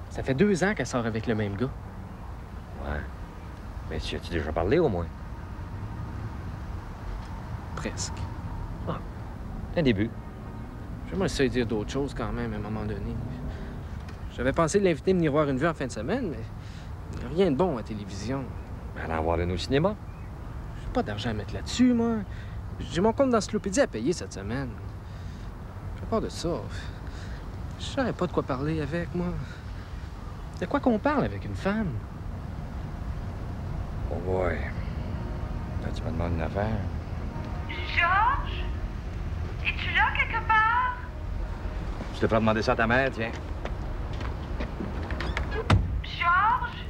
Ça fait 2 ans qu'elle sort avec le même gars. Ouais. Mais tu as-tu déjà parlé, au moins? Presque. Ah, un début. J'aimerais ça dire d'autres choses quand même, à un moment donné. J'avais pensé l'inviter à venir voir une vue en fin de semaine, mais il n'y a rien de bon à la télévision. Allez en voir une au cinéma. J'ai pas d'argent à mettre là-dessus, moi. J'ai mon compte d'encyclopédie à payer cette semaine. J'ai peur de ça. Je saurais pas de quoi parler avec, moi. De quoi qu'on parle avec une femme? Oh boy. Là, tu me demandes une affaire. Georges? Es-tu là quelque part? Je te ferai demander ça à ta mère, tiens. Georges?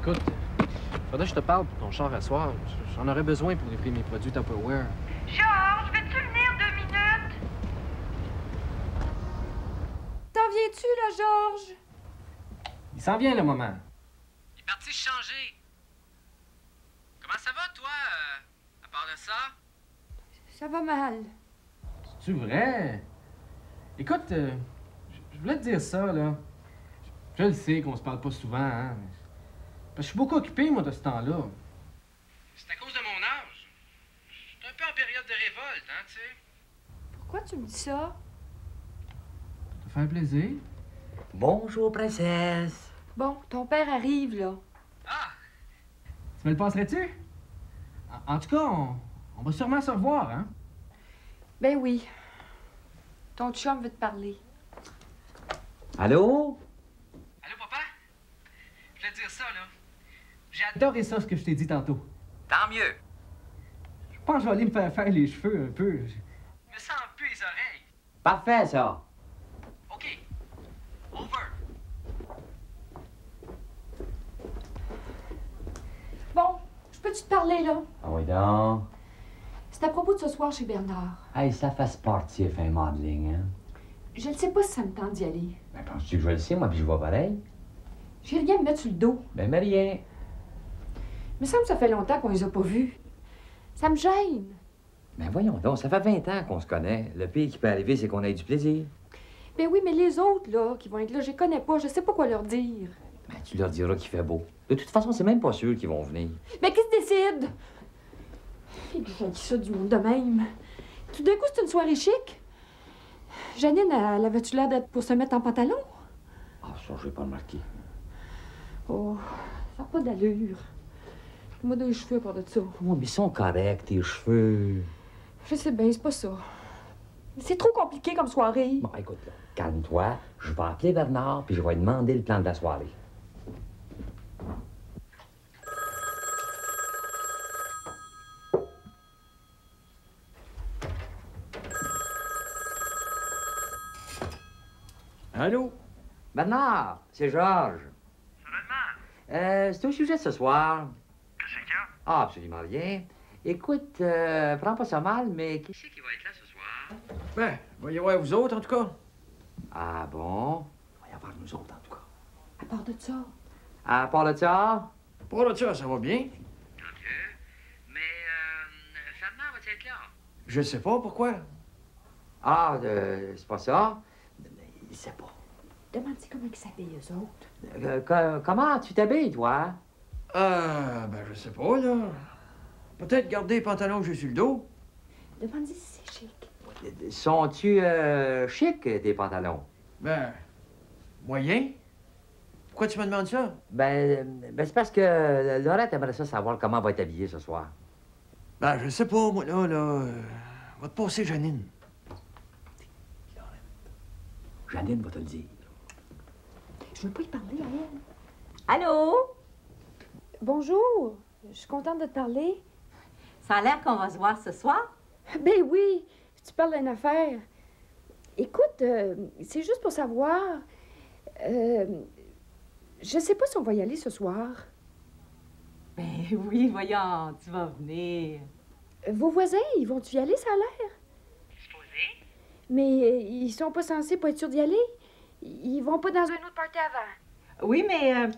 Écoute, faudrait que je te parle pour ton char à soir. J'en aurais besoin pour livrer mes produits Tupperware. Georges, veux-tu venir 2 minutes? T'en viens-tu, là, Georges? Il s'en vient, le moment. Il est parti se changer. Comment ça va, toi, à part de ça? Ça va mal. C'est vrai? Écoute, je voulais te dire ça, là. Je le sais qu'on se parle pas souvent, hein. Parce que je suis beaucoup occupé, moi, de ce temps-là. C'est à cause de mon âge. Je suis un peu en période de révolte, hein, tu sais. Pourquoi tu me dis ça? Ça te fait plaisir. Bonjour, princesse. Bon, ton père arrive, là. Tu me le passerais-tu? En tout cas, on va sûrement se revoir, hein? Ben oui. Ton chum veut te parler. Allô? Allô, papa? Je voulais te dire ça, là. J'ai adoré ça, ce que je t'ai dit tantôt. Tant mieux. Je pense que je vais aller me faire faire les cheveux un peu. Je me sens plus les oreilles. Parfait, ça. OK. Over. Bon, je peux-tu te parler, là? Ah oui, donc. C'est à propos de ce soir chez Bernard. Hey, ça fait sportif, un modeling, hein? Je ne sais pas si ça me tente d'y aller. Ben, penses-tu que je le sais, moi, puis je vois pareil? J'ai rien à me mettre sur le dos. Ben, mais rien. Il me semble que ça fait longtemps qu'on les a pas vus. Ça me gêne. Ben, voyons donc, ça fait 20 ans qu'on se connaît. Le pire qui peut arriver, c'est qu'on ait du plaisir. Ben oui, mais les autres, là, qui vont être là, je les connais pas. Je sais pas quoi leur dire. Ben, tu leur diras qu'il fait beau. De toute façon, c'est même pas sûr qu'ils vont venir. Mais qui se décide? Et puis, j'ai dit ça du monde de même. Tout d'un coup, c'est une soirée chic. Janine, elle avait-tu l'air d'être pour se mettre en pantalon? Ah, ça, je vais pas remarqué. Oh, ça n'a pas d'allure. Moi, deux cheveux à part de ça. Oh, mais ils sont corrects, tes cheveux. Je sais bien, c'est pas ça. C'est trop compliqué comme soirée. Bon, écoute, là, calme-toi. Je vais appeler Bernard, puis je vais lui demander le plan de la soirée. Allô? Bernard, c'est Georges. C'est au sujet de ce soir. Qu'est-ce qu'il y a? Ah, absolument rien. Écoute, prends pas ça mal, mais qui c'est qui va être là ce soir? Ben, voyez voir vous autres, en tout cas. Ah bon? Il va y avoir nous autres, en tout cas. À part de ça. À part de ça? Pour le ça va bien. Mais Je sais pas pourquoi. Ah, c'est pas ça? Il sait pas. Demande-y comment ils s'habillent, eux autres. Comment tu t'habilles, toi? Ben, je sais pas, là. Peut-être garder les pantalons que j'ai sur le dos. Demande-y si c'est chic. Sont-tu chics, tes pantalons? Ben, moyen. Pourquoi tu me demandes ça? Ben c'est parce que Laurette aimerait ça savoir comment elle va être habillée ce soir. Ben, je sais pas, moi, là. Va te passer Janine. Janine va te le dire. Je veux pas y parler à elle. Allô? Bonjour. Je suis contente de te parler. Ça a l'air qu'on va se voir ce soir? Ben oui, tu parles d'une affaire. Écoute, c'est juste pour savoir. Je sais pas si on va y aller ce soir. Ben oui, voyons, tu vas venir. Vos voisins, ils vont-tu y aller, ça a l'air? Supposé? Mais ils sont pas censés pas être sûrs d'y aller. Ils vont pas dans un autre party avant. Oui, mais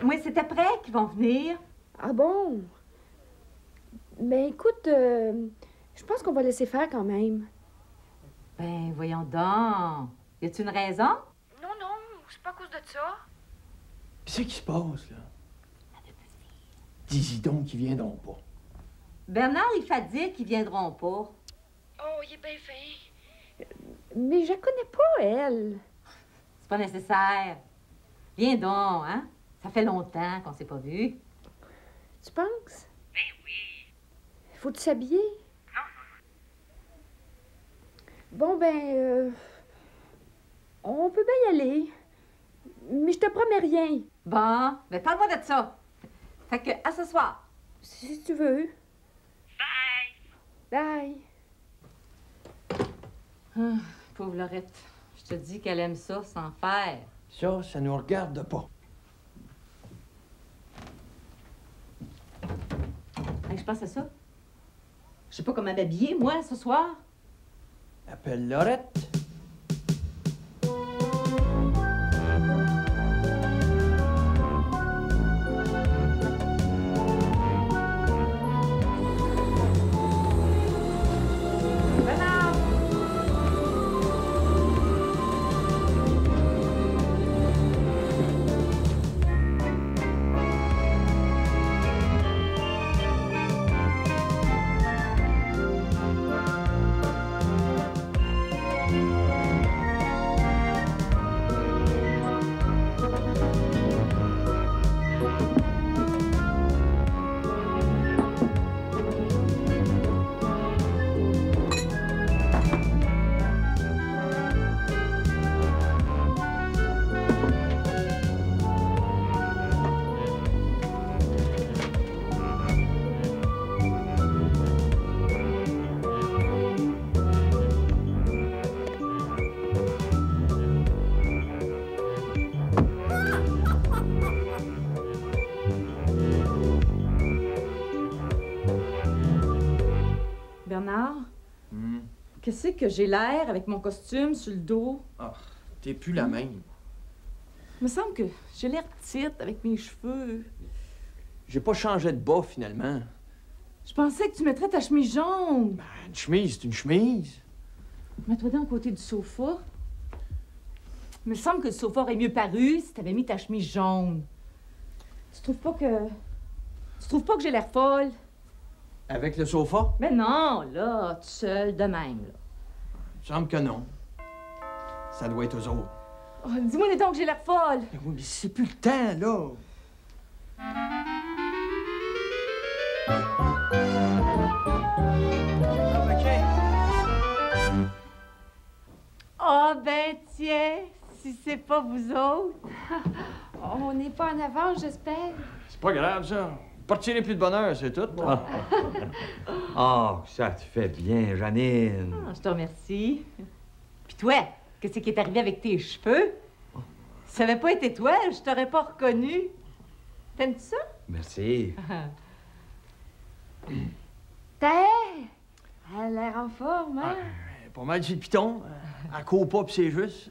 moi, c'est après qu'ils vont venir. Ah bon? Ben écoute, je pense qu'on va laisser faire quand même. Ben voyons donc. Y a-t-il une raison? Non, c'est pas à cause de ça. Qu'est-ce qui se passe, là? Dis-y donc qu'ils viendront pas. Bernard, il fait dire qu'ils viendront pas. Oh, il est bien fin. Mais je la connais pas, elle. C'est pas nécessaire. Viens donc, hein? Ça fait longtemps qu'on s'est pas vus. Tu penses? Ben oui. Faut-tu s'habiller? Non. Bon, ben, on peut bien y aller. Mais je te promets rien. Bon, ben parle-moi de ça. Fait que, à ce soir. Si tu veux. Bye. Bye. Ah, pauvre Laurette. Je te dis qu'elle aime ça sans faire. Ça nous regarde pas. Hey, je pense à ça. Je sais pas comment m'habiller, moi, ce soir. Appelle Laurette. Bernard, qu'est-ce que j'ai l'air avec mon costume sur le dos? Ah, t'es plus la même. Il me semble que j'ai l'air petite avec mes cheveux. J'ai pas changé de bas, finalement. Je pensais que tu mettrais ta chemise jaune. Ben, une chemise, c'est une chemise. Mets-toi donc à côté du sofa. Il me semble que le sofa aurait mieux paru si t'avais mis ta chemise jaune. Tu trouves pas que j'ai l'air folle? Avec le sofa? Mais non, là, tout seul, de même, là. Il me semble que non. Ça doit être aux autres. Oh, dis-moi donc que j'ai l'air folle. Mais oui, mais c'est plus le temps, là. Oh, ben tiens, si c'est pas vous autres. On n'est pas en avance, j'espère. C'est pas grave, ça. Partirez plus de bonheur, c'est tout. Oh, ça te fait bien, Janine. Ah, je te remercie. Puis toi, qu'est-ce qui est arrivé avec tes cheveux? Si ça avait pas été toi, je t'aurais pas reconnu. T'aimes-tu ça? Merci. T'es? Elle a l'air en forme, hein? Pas mal du piton. Elle court pas, puis c'est juste.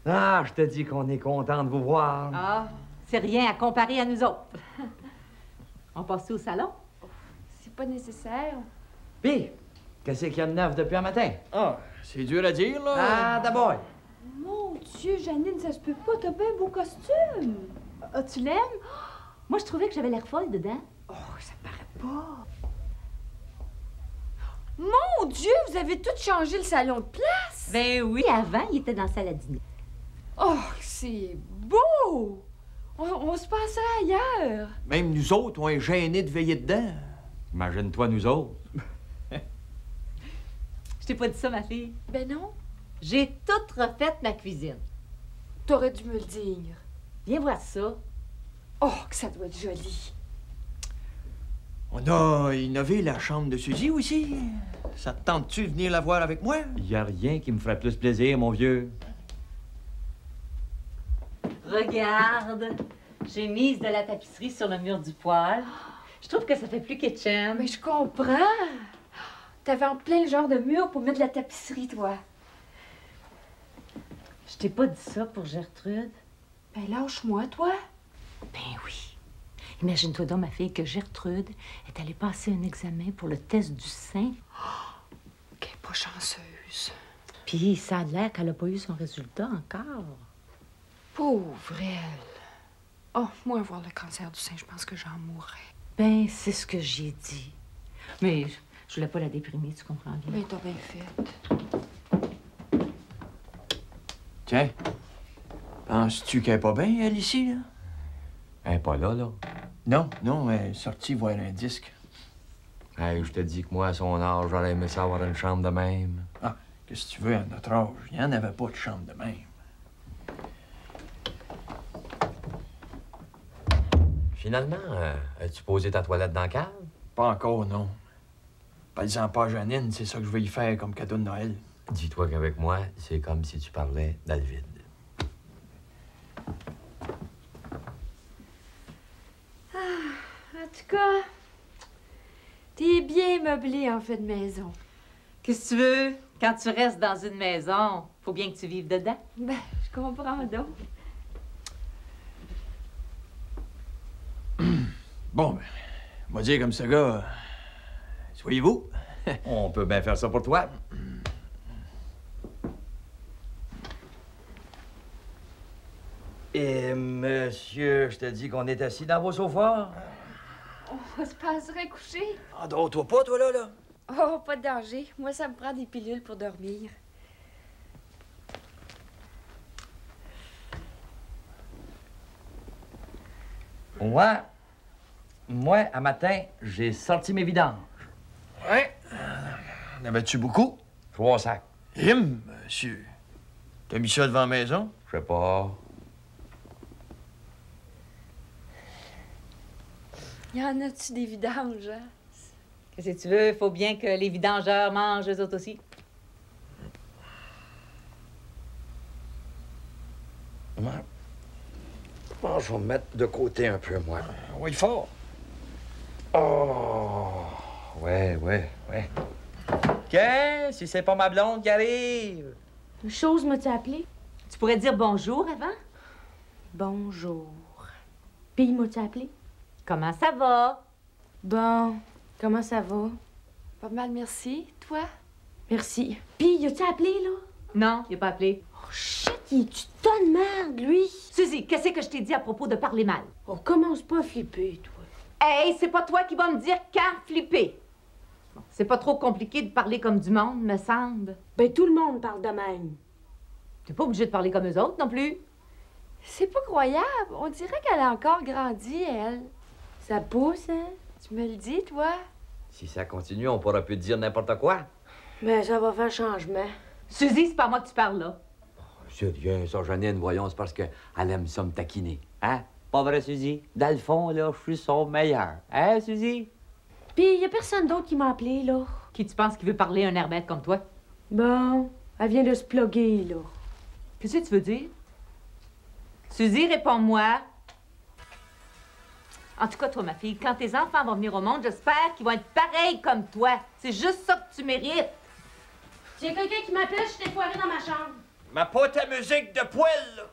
Ah, je te dis qu'on est content de vous voir. Ah, c'est rien à comparer à nous autres. On passe au salon? C'est pas nécessaire. Pis, qu'est-ce qu'il y a de neuf depuis un matin? Ah, c'est dur à dire, là. Ah, d'abord. Mon Dieu, Janine, ça se peut pas, t'as bien un beau costume. Ah, tu l'aimes? Moi, je trouvais que j'avais l'air folle dedans. Oh, ça paraît pas. Mon Dieu, vous avez tout changé le salon de place. Ben oui, avant, il était dans la salle à dîner. Oh, c'est beau. On se passerait ailleurs. Même nous autres, on est gênés de veiller dedans. Imagine-toi, nous autres. Je t'ai pas dit ça, ma fille. Ben non. J'ai toute refait ma cuisine. T'aurais dû me le dire. Viens voir ça. Oh, que ça doit être joli. On a innové la chambre de Suzy aussi. Ça te tente-tu de venir la voir avec moi? Y a rien qui me ferait plus plaisir, mon vieux. Regarde, j'ai mis de la tapisserie sur le mur du poêle. Je trouve que ça fait plus kitchen. Mais je comprends. T'avais en plein le genre de mur pour mettre de la tapisserie, toi. Je t'ai pas dit ça pour Gertrude. Ben lâche-moi, toi. Ben oui. Imagine-toi donc, ma fille, que Gertrude est allée passer un examen pour le test du sein. Qu'elle est pas chanceuse. Puis ça a l'air qu'elle a pas eu son résultat encore. Pauvre elle. Oh, moi, avoir le cancer du sein, je pense que j'en mourrais. Ben, c'est ce que j'ai dit. Mais je voulais pas la déprimer, tu comprends bien. Mais t'as bien fait. Tiens, penses-tu qu'elle est pas bien, elle, ici, là? Elle est pas là, là. Non, non, elle est sortie voir un disque. Hey, je te dis que moi, à son âge, j'aurais aimé ça avoir une chambre de même. Ah, qu'est-ce que tu veux, à notre âge? Il n'y en avait pas de chambre de même. Finalement, as-tu posé ta toilette dans la cave? Pas encore, non. Pas-en pas à Janine, c'est ça que je vais y faire comme cadeau de Noël. Dis-toi qu'avec moi, c'est comme si tu parlais dans le vide. En tout cas, t'es bien meublé en fait de maison. Qu'est-ce que tu veux? Quand tu restes dans une maison, faut bien que tu vives dedans. Ben, je comprends donc. Bon, ben, on va dire comme ça, gars. Soyez-vous. On peut bien faire ça pour toi. Et monsieur, je te dis qu'on est assis dans vos sofas. On se passerait coucher. Endors-toi pas, toi, là. Oh, pas de danger. Moi, ça me prend des pilules pour dormir. Moi, à matin, j'ai sorti mes vidanges. Ouais. En avais-tu beaucoup? 3 sacs. Monsieur. T'as mis ça devant la maison? Je sais pas. Y en a-tu des vidanges, hein? Qu'est-ce que tu veux? Faut bien que les vidangeurs mangent eux autres aussi. Bon, je vais me mettre de côté un peu, moi. Oui, fort. Oh! Ouais. Qu'est-ce si c'est pas ma blonde qui arrive? Une chose m'as-tu appelé? Tu pourrais dire bonjour avant? Bonjour. Puis m'as-tu appelé? Comment ça va? Bon, comment ça va? Pas mal, merci. Toi? Merci. Puis, y a-tu appelé, là? Non, il a pas appelé. Oh, shit, il est-tu tonne merde, lui? Suzy, qu'est-ce que je t'ai dit à propos de parler mal? Oh, commence pas à flipper, toi. Hey, c'est pas toi qui vas me dire quand flipper. Bon, c'est pas trop compliqué de parler comme du monde, me semble. Ben, tout le monde parle de même. T'es pas obligé de parler comme eux autres non plus. C'est pas croyable. On dirait qu'elle a encore grandi, elle. Ça pousse, hein? Tu me le dis, toi? Si ça continue, on pourra plus te dire n'importe quoi. Ben, ça va faire changement. Suzy, c'est pas à moi que tu parles, là. C'est rien, ça, Janine, voyons, c'est parce qu'elle aime ça me taquiner. Hein? Pas vrai, Suzy? Dans le fond, là, je suis son meilleur. Hein, Suzy? Puis, y a personne d'autre qui m'a appelé, là. Qui tu penses qui veut parler à un hermète comme toi? Bon, elle vient de se plugger, là. Qu'est-ce que tu veux dire? Suzy, réponds-moi. En tout cas, toi, ma fille, quand tes enfants vont venir au monde, j'espère qu'ils vont être pareils comme toi. C'est juste ça que tu mérites. S'il y a quelqu'un qui m'appelle, je t'ai foiré dans ma chambre. Mais pas ta musique de poêle, là.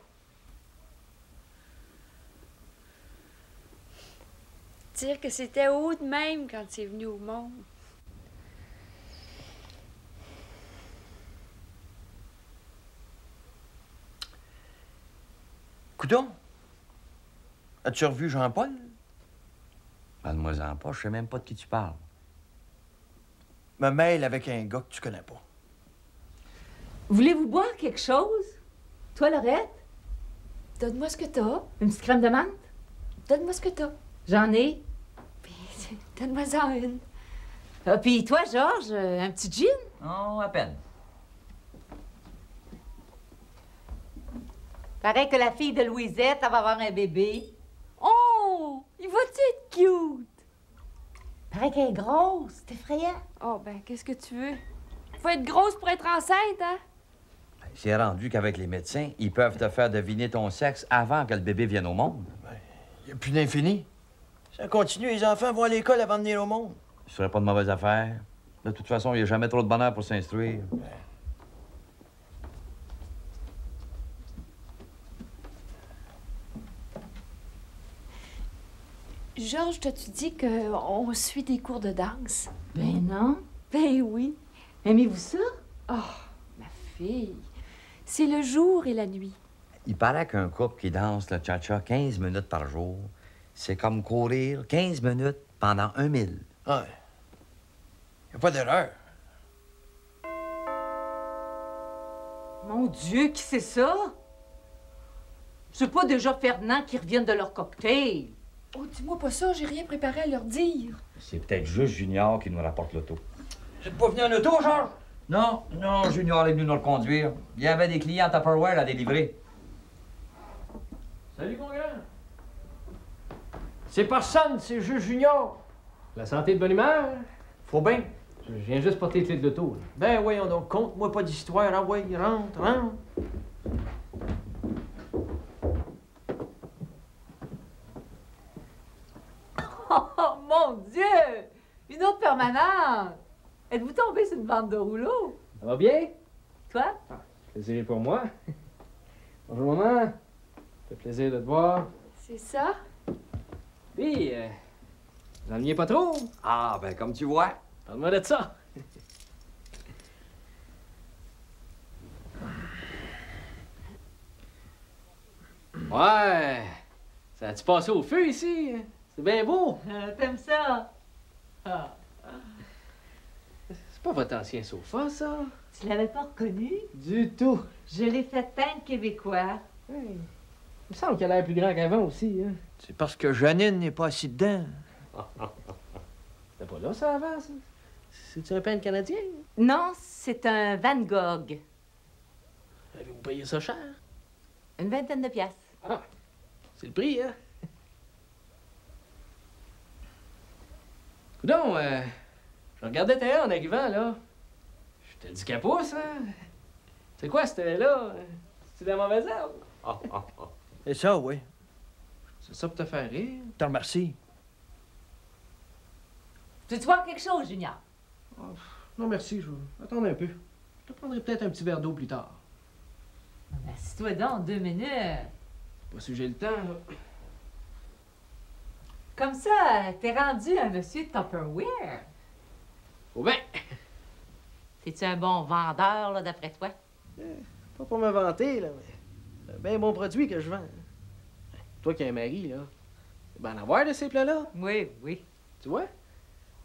Dire que c'était haut de même quand c'est venu au monde. Coudon, as-tu revu Jean-Paul? Parle-moi-en pas, je sais même pas de qui tu parles. Me mêle avec un gars que tu connais pas. Voulez-vous boire quelque chose? Toi, Laurette? Donne-moi ce que t'as. Une petite crème de menthe? Donne-moi ce que t'as. J'en ai. Donne-moi-en une. Ah, puis toi, Georges, un petit gin? Oh, à peine. Paraît que la fille de Louisette, elle va avoir un bébé. Oh! Il va-tu être cute? Paraît qu'elle est grosse. C'est effrayant. Oh, ben, qu'est-ce que tu veux? Faut être grosse pour être enceinte, hein? C'est rendu qu'avec les médecins, ils peuvent te faire deviner ton sexe avant que le bébé vienne au monde. Il n'y a plus d'infini. Ça continue, les enfants vont à l'école avant de venir au monde. Ce serait pas de mauvaise affaire. De toute façon, il n'y a jamais trop de bonheur pour s'instruire. Georges, t'as-tu dit qu'on suit des cours de danse? Ben non. Ben oui. Aimez-vous ça? Oh, ma fille. C'est le jour et la nuit. Il paraît qu'un couple qui danse le cha-cha 15 minutes par jour, c'est comme courir 15 minutes pendant 1 000. Ouais. Y a pas d'erreur. Mon Dieu, qui c'est ça? C'est pas déjà Fernand qui reviennent de leur cocktail. Oh, dis-moi pas ça, j'ai rien préparé à leur dire. C'est peut-être juste Junior qui nous rapporte l'auto. Vous êtes pas venu en auto, Georges? Non, Junior est venu nous le conduire. Il y avait des clients Tupperware à délivrer. Salut, mon grand. C'est personne, c'est juste Junior. La santé de bonne humeur? Faut bien. Je viens juste porter les clés de l'auto. Ben voyons donc, conte-moi pas d'histoire. Ah ouais, rentre. Oh, mon Dieu! Une autre permanente! Êtes-vous tombé sur une bande de rouleau? Ça va bien? Toi? Plaisir pour moi. Bonjour, maman. Ça fait plaisir de te voir. C'est ça? Oui, vous ennuyez pas trop? Ah, ben comme tu vois. Parle-moi de ça. Ouais. Ça a-tu passé au feu ici? C'est bien beau. T'aimes ça? Ah. C'est pas votre ancien sofa, ça? Tu l'avais pas reconnu? Du tout. Je l'ai fait teindre québécois. Il me semble qu'elle a l'air plus grand qu'avant aussi. Hein? C'est parce que Janine n'est pas assis dedans. C'était pas là, ça, avant, ça? C'est-tu un peintre canadien? Non, c'est un Van Gogh. Avez-vous payé ça cher? Une 20aine de piastres. Ah, c'est le prix, hein? Coudon, je regardais terre en arrivant, là. Je te dis qu'à pouce, hein? C'est quoi, c'était là? C'est de la mauvaise herbe? C'est ça, oui. C'est ça pour te faire rire? Je te remercie. Tu veux voir quelque chose, Junior? Oh, non, merci, je vais attendre un peu. Je te prendrai peut-être un petit verre d'eau plus tard. Assis-toi donc 2 minutes. Pas si j'ai le temps, là. Comme ça, t'es rendu un monsieur Tupperware. Oh ben! T'es-tu un bon vendeur, là, d'après toi? Pas pour me vanter, là, mais c'est un bien bon produit que je vends. Toi qui as un mari, là, ben en avoir de ces plats-là. Oui, oui. Tu vois?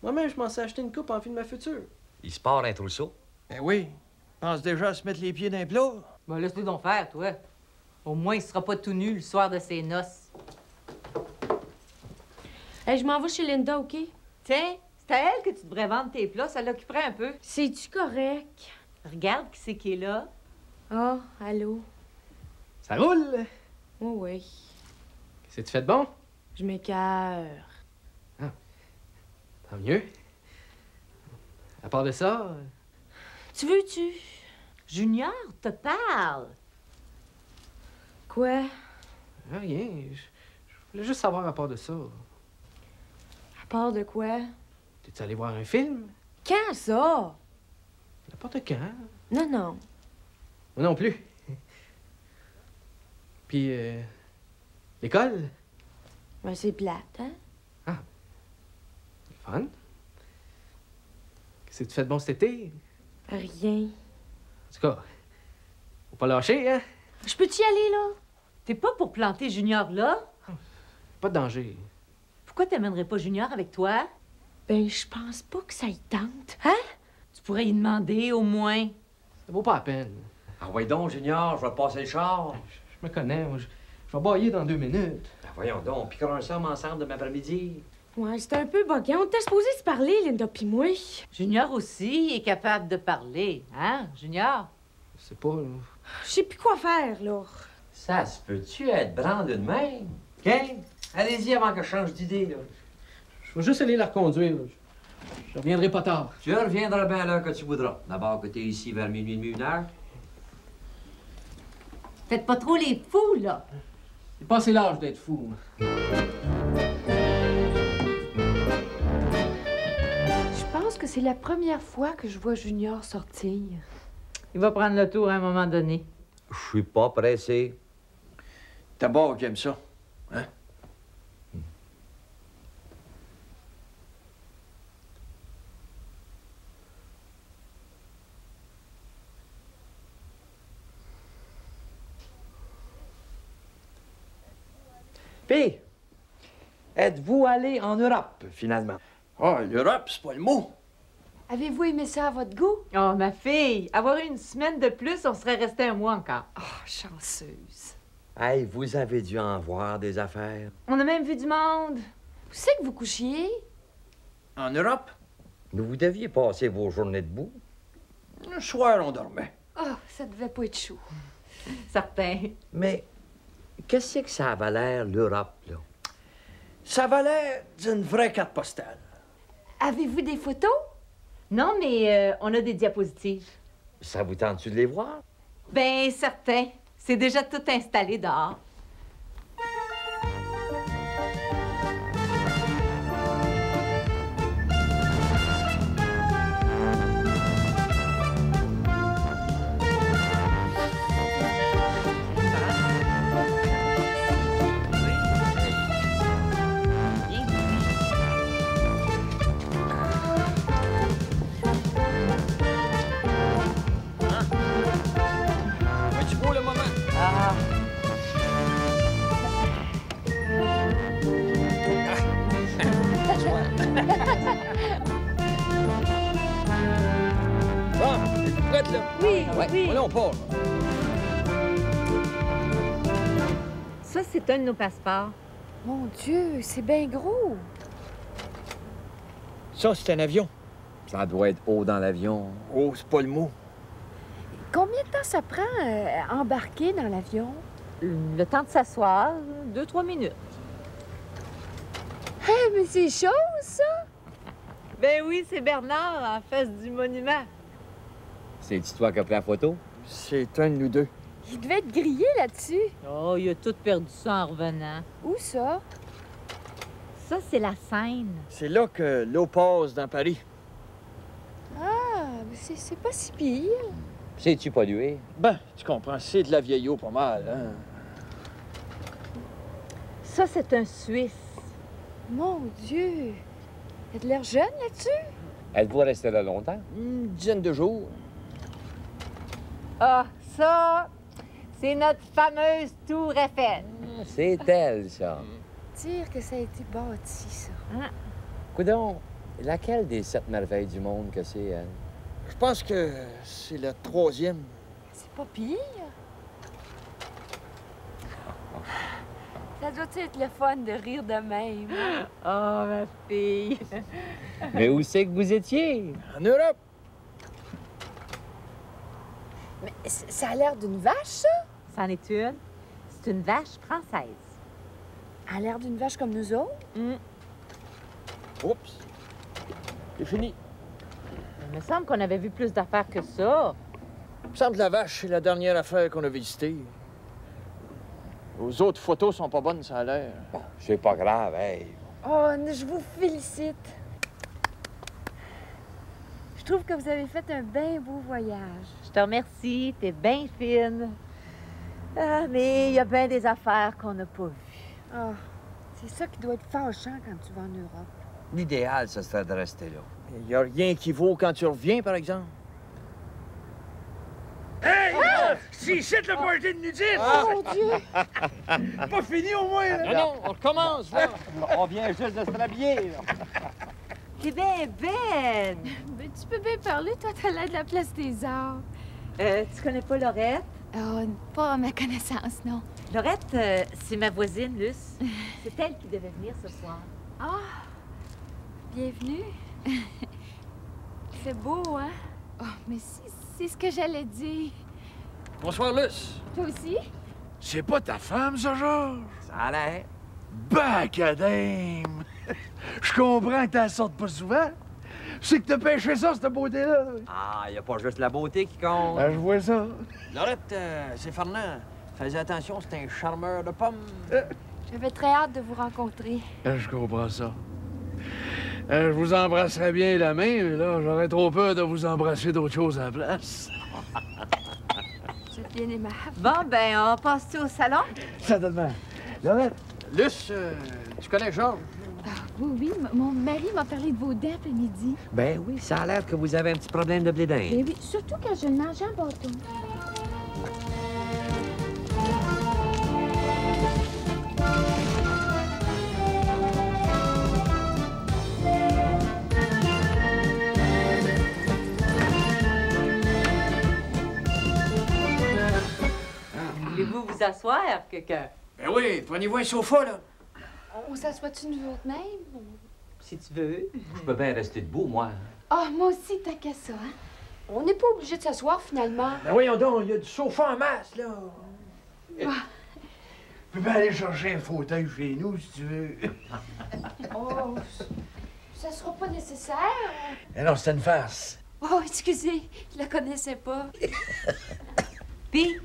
Moi-même, je m'en suis acheté une coupe en vue de ma future. Il se part un trousseau. Ben oui. Pense déjà à se mettre les pieds dans les plats. Ben, laisse-le donc faire, toi. Au moins, il sera pas tout nu le soir de ses noces. Hey, je m'en vais chez Linda, OK? Tiens, c'est à elle que tu devrais vendre tes plats. Ça l'occuperait un peu. C'est-tu correct? Regarde qui c'est qui est là. Ah, allô? Ça roule! Oh oui. Qu'est-ce que tu fais de bon? Je m'écœure. Tant mieux. À part de ça... Tu veux-tu? Junior te parle. Quoi? Rien. Je voulais juste savoir à part de ça. À part de quoi? T'es-tu allé voir un film? Quand ça? N'importe quand. Non, non. Moi non plus. Puis, l'école? Ben, c'est plate, hein? Fun. Qu'est-ce que tu fais de bon cet été? Rien. En tout cas, faut pas lâcher, hein? Je peux-tu y aller, là? T'es pas pour planter Junior là? Pas de danger. Pourquoi t'amènerais pas Junior avec toi? Ben, je pense pas que ça y tente. Hein? Tu pourrais y demander, au moins. Ça vaut pas la peine. Ah ouais donc, Junior, je vais te passer le char. Je me connais, moi. Je vais bailler dans 2 minutes. Ben voyons donc, on piquera un somme ensemble demain après-midi. Ouais, c'était un peu boguant. On était supposé se parler, Linda pis moi. Junior aussi est capable de parler, hein, Junior? Je sais pas, là. Je sais plus quoi faire, là. Ça se peut-tu être branle de même? OK? Allez-y avant que je change d'idée, là. Je vais juste aller la reconduire, là. Je reviendrai pas tard. Tu reviendras bien à l'heure que tu voudras. D'abord que t'es ici vers minuit et demi, 1 heure. Faites pas trop les fous, là. J'ai passé l'âge d'être fou. Je pense que c'est la première fois que je vois Junior sortir. Il va prendre le tour à un moment donné. Je suis pas pressé. D'abord, j'aime ça. Hein? Puis, êtes-vous allé en Europe, finalement? Ah, l'Europe, c'est pas le mot. Avez-vous aimé ça à votre goût? Oh, ma fille, avoir eu une semaine de plus, on serait resté un mois encore. Oh, chanceuse. Hey, vous avez dû en voir des affaires. On a même vu du monde. Où c'est que vous couchiez? En Europe, Vous deviez passer vos journées debout. le soir, on dormait. Oh, ça devait pas être chaud. Certain. Mais qu'est-ce que ça avait l'air, l'Europe, là? Ça valait d'une vraie carte postale. Avez-vous des photos? Non, mais on a des diapositives. Ça vous tente-tu de les voir? Ben, certain. C'est déjà tout installé dehors. Es-tu beau le moment? Ah. Bon, es-tu prête, là? Oui, Ouais, oui. voilà, on part. Ça, c'est un de nos passeports. Mon Dieu, c'est bien gros. Ça, c'est un avion. Ça doit être haut dans l'avion. Oh, c'est pas le mot. Combien de temps ça prend embarquer dans l'avion? Le temps de s'asseoir, 2-3 minutes. Hé, mais c'est chaud, ça! Ben oui, c'est Bernard en face du monument. C'est-tu toi qui as pris la photo? C'est un de nous deux. Il devait être grillé là-dessus. Oh, il a tout perdu ça en revenant. Où ça? Ça, c'est la Seine. C'est là que l'eau passe dans Paris. Ah, mais c'est pas si pire. C'est-tu pollué? Ben, tu comprends, c'est de la vieille eau pas mal, hein? Ça, c'est un Suisse. Mon Dieu! Il a de l'air jeune là-dessus? Êtes-vous resté là longtemps? Une dizaine de jours. Ah, ça, c'est notre fameuse tour Eiffel. C'est elle, ça. Dire que ça a été bâti, ça. Coudon, laquelle des 7 merveilles du monde que c'est, elle? Je pense que c'est la 3e. C'est pas pire. Ça doit être le fun de rire de même. Oh, ma fille. Mais où c'est que vous étiez? En Europe. Mais ça a l'air d'une vache, ça? C'en est une. C'est une vache française. Elle a l'air d'une vache comme nous autres? Oups. C'est fini. Il me semble qu'on avait vu plus d'affaires que ça. Il me semble que la vache, c'est la dernière affaire qu'on a visitée. Aux autres photos sont pas bonnes, ça a l'air. Bon, c'est pas grave, hey. Oh, je vous félicite. Je trouve que vous avez fait un bien beau voyage. Je te remercie, t'es bien fine. Ah, mais il y a bien des affaires qu'on n'a pas vues. Ah, c'est ça qui doit être fâchant quand tu vas en Europe. L'idéal, ce serait de rester là. Il n'y a rien qui vaut quand tu reviens, par exemple. Hey! Ah! c'est ici le party de nudistes! Oh, mon Dieu! Pas fini au moins, là! Non, on recommence, là! On vient juste de se rhabiller, là. T'es bien belle. Ben, tu peux bien parler, toi, t'as l'air de la place des arts. Tu connais pas Laurette? Oh, pas à ma connaissance, non. Laurette, c'est ma voisine, Luce. C'est elle qui devait venir ce soir. Ah, bienvenue. Il fait beau, hein? Oh, mais c'est ce que j'allais dire. Bonsoir, Luce. Toi aussi? C'est pas ta femme, ça, Georges? Ça a l'air. Bacadame! Je comprends que t'en sortes pas souvent. C'est que t'as pêché ça, cette beauté-là. Ah, y a pas juste la beauté qui compte. Ah, je vois ça. Laurette, c'est Fernand. Fais attention, c'est un charmeur de pommes. J'avais très hâte de vous rencontrer. Je comprends ça. Je vous embrasserais bien la main, mais là, j'aurais trop peur de vous embrasser d'autres choses à la place. Vous êtes bien aimable. Bon, ben, on passe-tu au salon? Certainement. Laurette. Luce, tu connais Georges? Ah, oui, mon mari m'a parlé de vos dents après-midi. Ben oui, ça a l'air que vous avez un petit problème de blé d'Inde. Ben oui, surtout quand je le mange en bâton. Voulez-vous vous asseoir, quelqu'un? Ben oui, prenez-vous un sofa, là. On s'assoit-tu nous autres même? Si tu veux. Je peux bien rester debout, moi. Ah, moi aussi, t'as qu'à ça, hein? On n'est pas obligé de s'asseoir, finalement. Ben voyons donc, il y a du sofa en masse, là. Tu peux bien aller chercher un fauteuil chez nous, si tu veux. Oh, ça sera pas nécessaire. Non, c'est une farce. Oh, excusez, je la connaissais pas. Puis,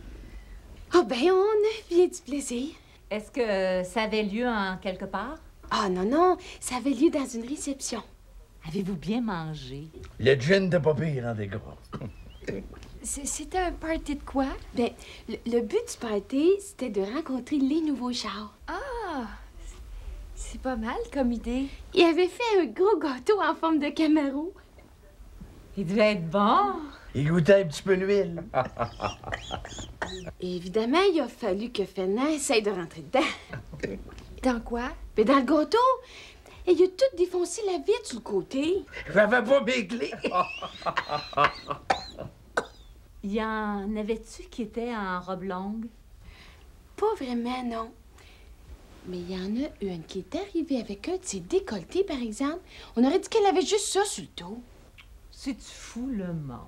Ah, ben, on a bien du plaisir. est-ce que ça avait lieu en quelque part? Ah, non, ça avait lieu dans une réception. Avez-vous bien mangé? Le gin de pas pire, en dégâts. C'était un party de quoi? Ben, le but du party, c'était de rencontrer les nouveaux chars. Ah, c'est pas mal comme idée. Il avait fait un gros gâteau en forme de Camaro. Il devait être bon. Il goûtait un petit peu l'huile. Et évidemment, il a fallu que Fernand essaye de rentrer dedans. Dans quoi? Mais dans le gâteau, et il a tout défoncé la vitre sur le côté. J'avais pas mes clés. Y en avait-tu qui étaient en robe longue? Pas vraiment, non. Mais il y en a une qui est arrivée avec un de ses décolletés, par exemple. On aurait dit qu'elle avait juste ça sur le dos. C'est-tu fou, le monde?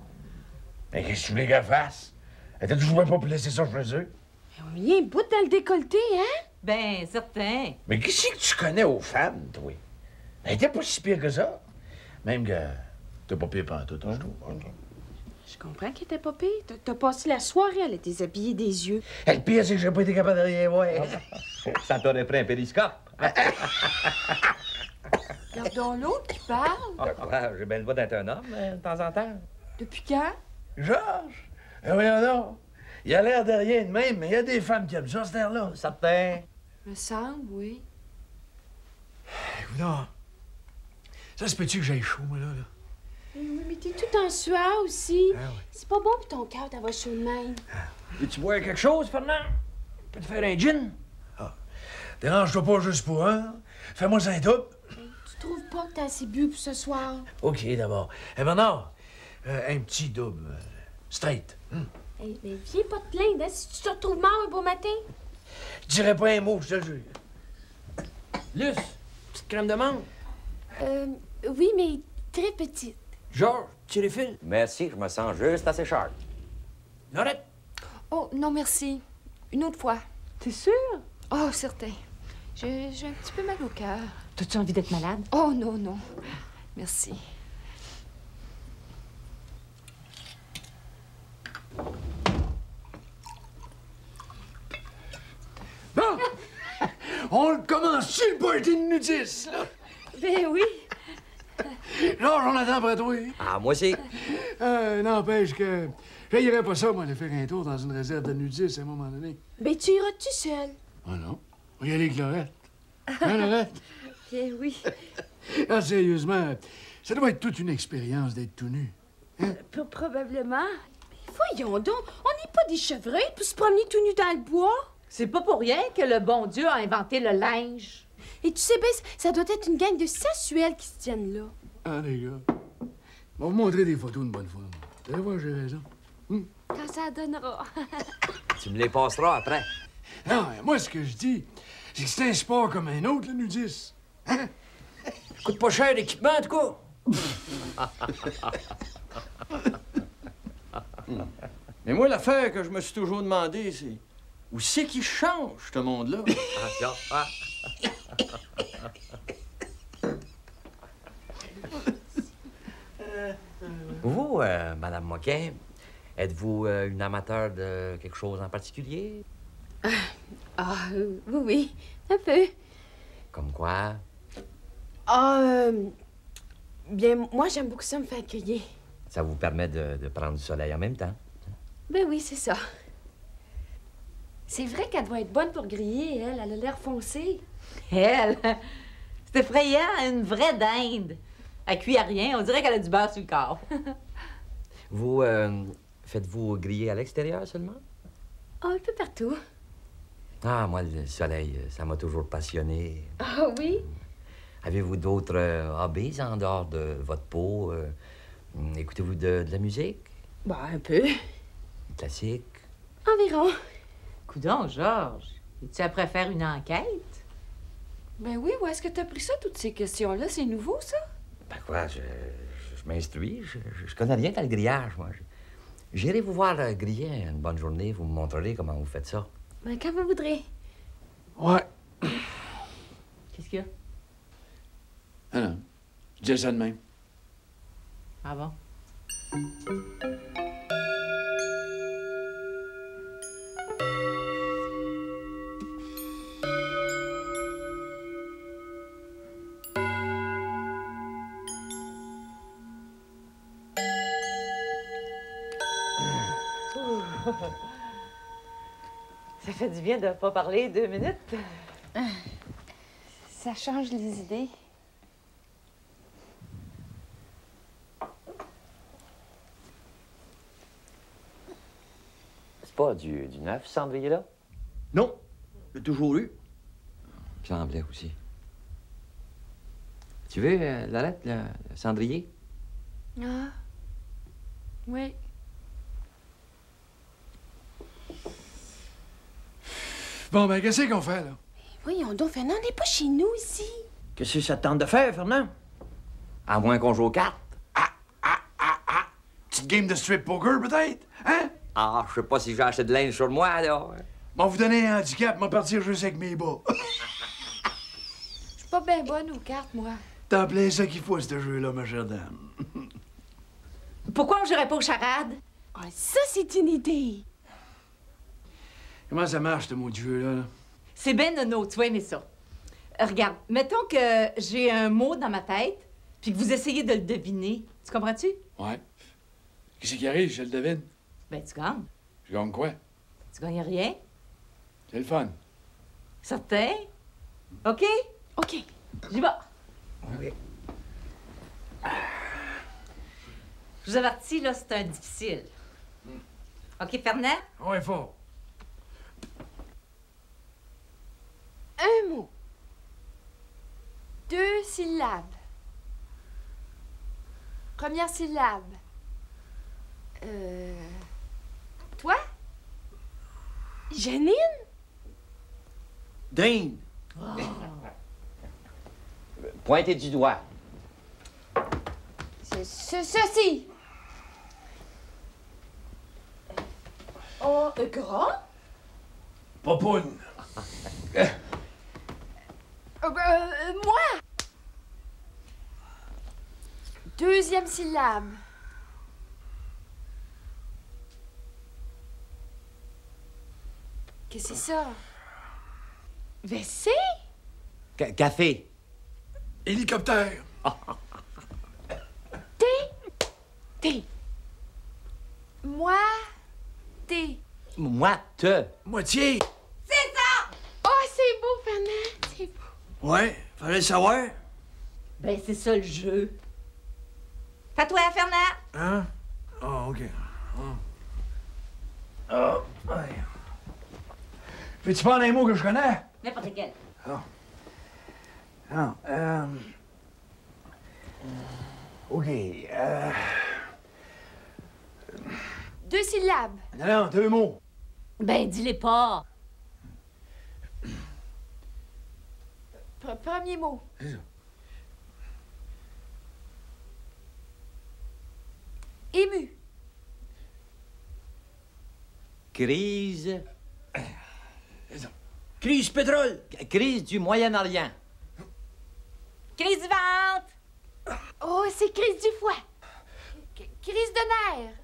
Mais qu'est-ce que tu voulais qu'elle fasse? Elle t'a toujours pas pu laisser ça chez eux? On y a un bout dans le décolleté, hein? Ben, certain. Mais qu'est-ce que tu connais aux femmes, toi? Elle était pas si pire que ça. Même que t'es pas pire pantoute, hein, je trouve. Je comprends qu'elle était pas pire. T'as passé la soirée à la déshabiller des yeux. Et le pire, c'est que j'ai pas été capable de rien voir. Ça t'aurait pris un périscope. Regardons l'autre qui parle. Ah, quoi? J'ai bien le droit d'être un homme, de temps en temps. Depuis quand? Georges? Voyons donc. Il a l'air de rien de même, mais il y a des femmes qui aiment ça, cet air-là. Certain. Me semble, oui. Non. Ça se peut-tu que j'aille chaud, moi, là? Oui, mais t'es tout en sueur aussi. Ah oui. C'est pas bon pour ton cœur d'avoir chaud de même. Veux-tu boire quelque chose, Fernand? Peux te faire un gin? Dérange-toi pas juste pour un. Fais-moi un double. Tu trouves pas que t'as assez bu pour ce soir? OK, d'abord. Eh, Bernard, un petit double. Straight. Hey, mais viens pas te plaindre, hein, si tu te retrouves mort un beau matin. Je dirais pas un mot, je te jure. Luce, petite crème de menthe. Oui, mais très petite. Georges, tu refilles? Merci, je me sens juste assez sharp. Laurette? Oh, non, merci. Une autre fois. T'es sûr? Oh, certain. J'ai un petit peu mal au cœur. T'as-tu envie d'être malade? Oh, non, non. Merci. Bon! On le commence sur le party de nudistes, là? Ben oui. Georges, on attend après toi. Ah, moi aussi. N'empêche que j'aillerais pas ça, moi, aller faire un tour dans une réserve de nudistes à un moment donné. Ben, tu iras-tu seul? Ah non? On va y aller avec Laurette. Hein, Laurette? Ben oui. Ah, sérieusement, ça doit être toute une expérience d'être tout nu. Probablement. Il faut voyons donc, on n'est pas des chevreuils pour se promener tout nu dans le bois. C'est pas pour rien que le bon Dieu a inventé le linge. Et tu sais bien, ça doit être une gang de sensuels qui se tiennent là. Ah, les gars. On va vous montrer des photos une bonne fois. Vous allez voir, j'ai raison. Quand ça donnera. Tu me les passeras après. Non, mais moi, ce que je dis, c'est que c'est un sport comme un autre, le nudisme. Hein? Coûte pas cher l'équipement, en tout cas. Mais moi, l'affaire que je me suis toujours demandé, c'est où c'est qu'il change, ce monde-là? Vous, Madame Moquin, êtes-vous une amateur de quelque chose en particulier? Oui, un peu. Comme quoi? Bien, moi, j'aime beaucoup ça me faire crier. Ça vous permet de prendre du soleil en même temps. Ben oui, c'est ça. C'est vrai qu'elle doit être bonne pour griller, elle. Elle a l'air foncée. Elle? C'est effrayant, une vraie dinde. Elle cuit à rien, on dirait qu'elle a du beurre sur le corps. Vous, faites-vous griller à l'extérieur seulement? Un peu partout. Ah, moi, le soleil, ça m'a toujours passionné. Ah oui? Avez-vous d'autres hobbies en dehors de votre peau? Écoutez-vous de la musique? Ben, un peu. Classique? Environ. Coudonc, Georges, es-tu après faire une enquête? Ben oui, où est-ce que t'as pris ça, toutes ces questions-là? C'est nouveau, ça? Ben quoi, je m'instruis. Je connais rien dans le grillage, moi. J'irai vous voir griller une bonne journée. Vous me montrerez comment vous faites ça. Ben, quand vous voudrez. Ouais. Qu'est-ce qu'il y a? Ah non, je dis ça de même. Ah bon? Ça fait du bien de pas parler 2 minutes. Ça change les idées. C'est pas du neuf, ce cendrier-là? Non, j'ai toujours eu. Il semblait aussi. Tu veux, Lorette, le cendrier? Ah. Oui. Bon, ben, qu'est-ce qu'on fait, là? Voyons donc, Fernand, on n'est pas chez nous ici. Qu'est-ce que ça te tente de faire, Fernand? À moins qu'on joue aux cartes. Petite game de strip poker, peut-être? Hein? Ah, je sais pas si j'ai acheté de linge sur moi, là. M'en vous donner un handicap, m'en partir juste avec mes bas. Je suis pas bien bonne aux cartes, moi. T'en plein ça qu'il faut, ce jeu-là, ma chère dame. Pourquoi on jouerait pas aux charades? Ah, ça, c'est une idée. Comment ça marche, ce mot de jeu-là? C'est ben nono, tu vas aimer ça. Regarde, mettons que j'ai un mot dans ma tête, puis que vous essayez de le deviner. Tu comprends-tu? Ouais. Qu'est-ce qui arrive, je le devine? Ben, tu gagnes. Je gagne quoi? Tu gagnes rien. C'est le fun. Certain? OK? OK. J'y vais. OK. Je vous avertis, là, c'est un difficile. OK, Fernand? Ouais, fort. Un mot. 2 syllabes. Première syllabe. Toi? Janine? Dane. Pointez du doigt. Ceci. Oh, grand? Popoune. Moi? Deuxième syllabe. Qu'est-ce que c'est ça? WC? Café. Hélicoptère. T. Moi, T. Moi, te. Moitié. C'est ça! Oh, c'est beau, Fernand. C'est beau. Ouais, fallait le savoir. Ben, c'est ça le jeu. Fais-toi, Fernand. Hein? Ah, OK. Oh, ouais. Peux-tu prendre un mot que je connais? N'importe quel. Ah. Non, OK, 2 syllabes. Non, 2 mots. Ben, dis-les pas. Premier mot. C'est ça. Ému. Crise. C'est ça. Crise pétrole. Crise du Moyen-Orient. Crise du ventre. Oh, c'est crise du foie. Crise de nerfs.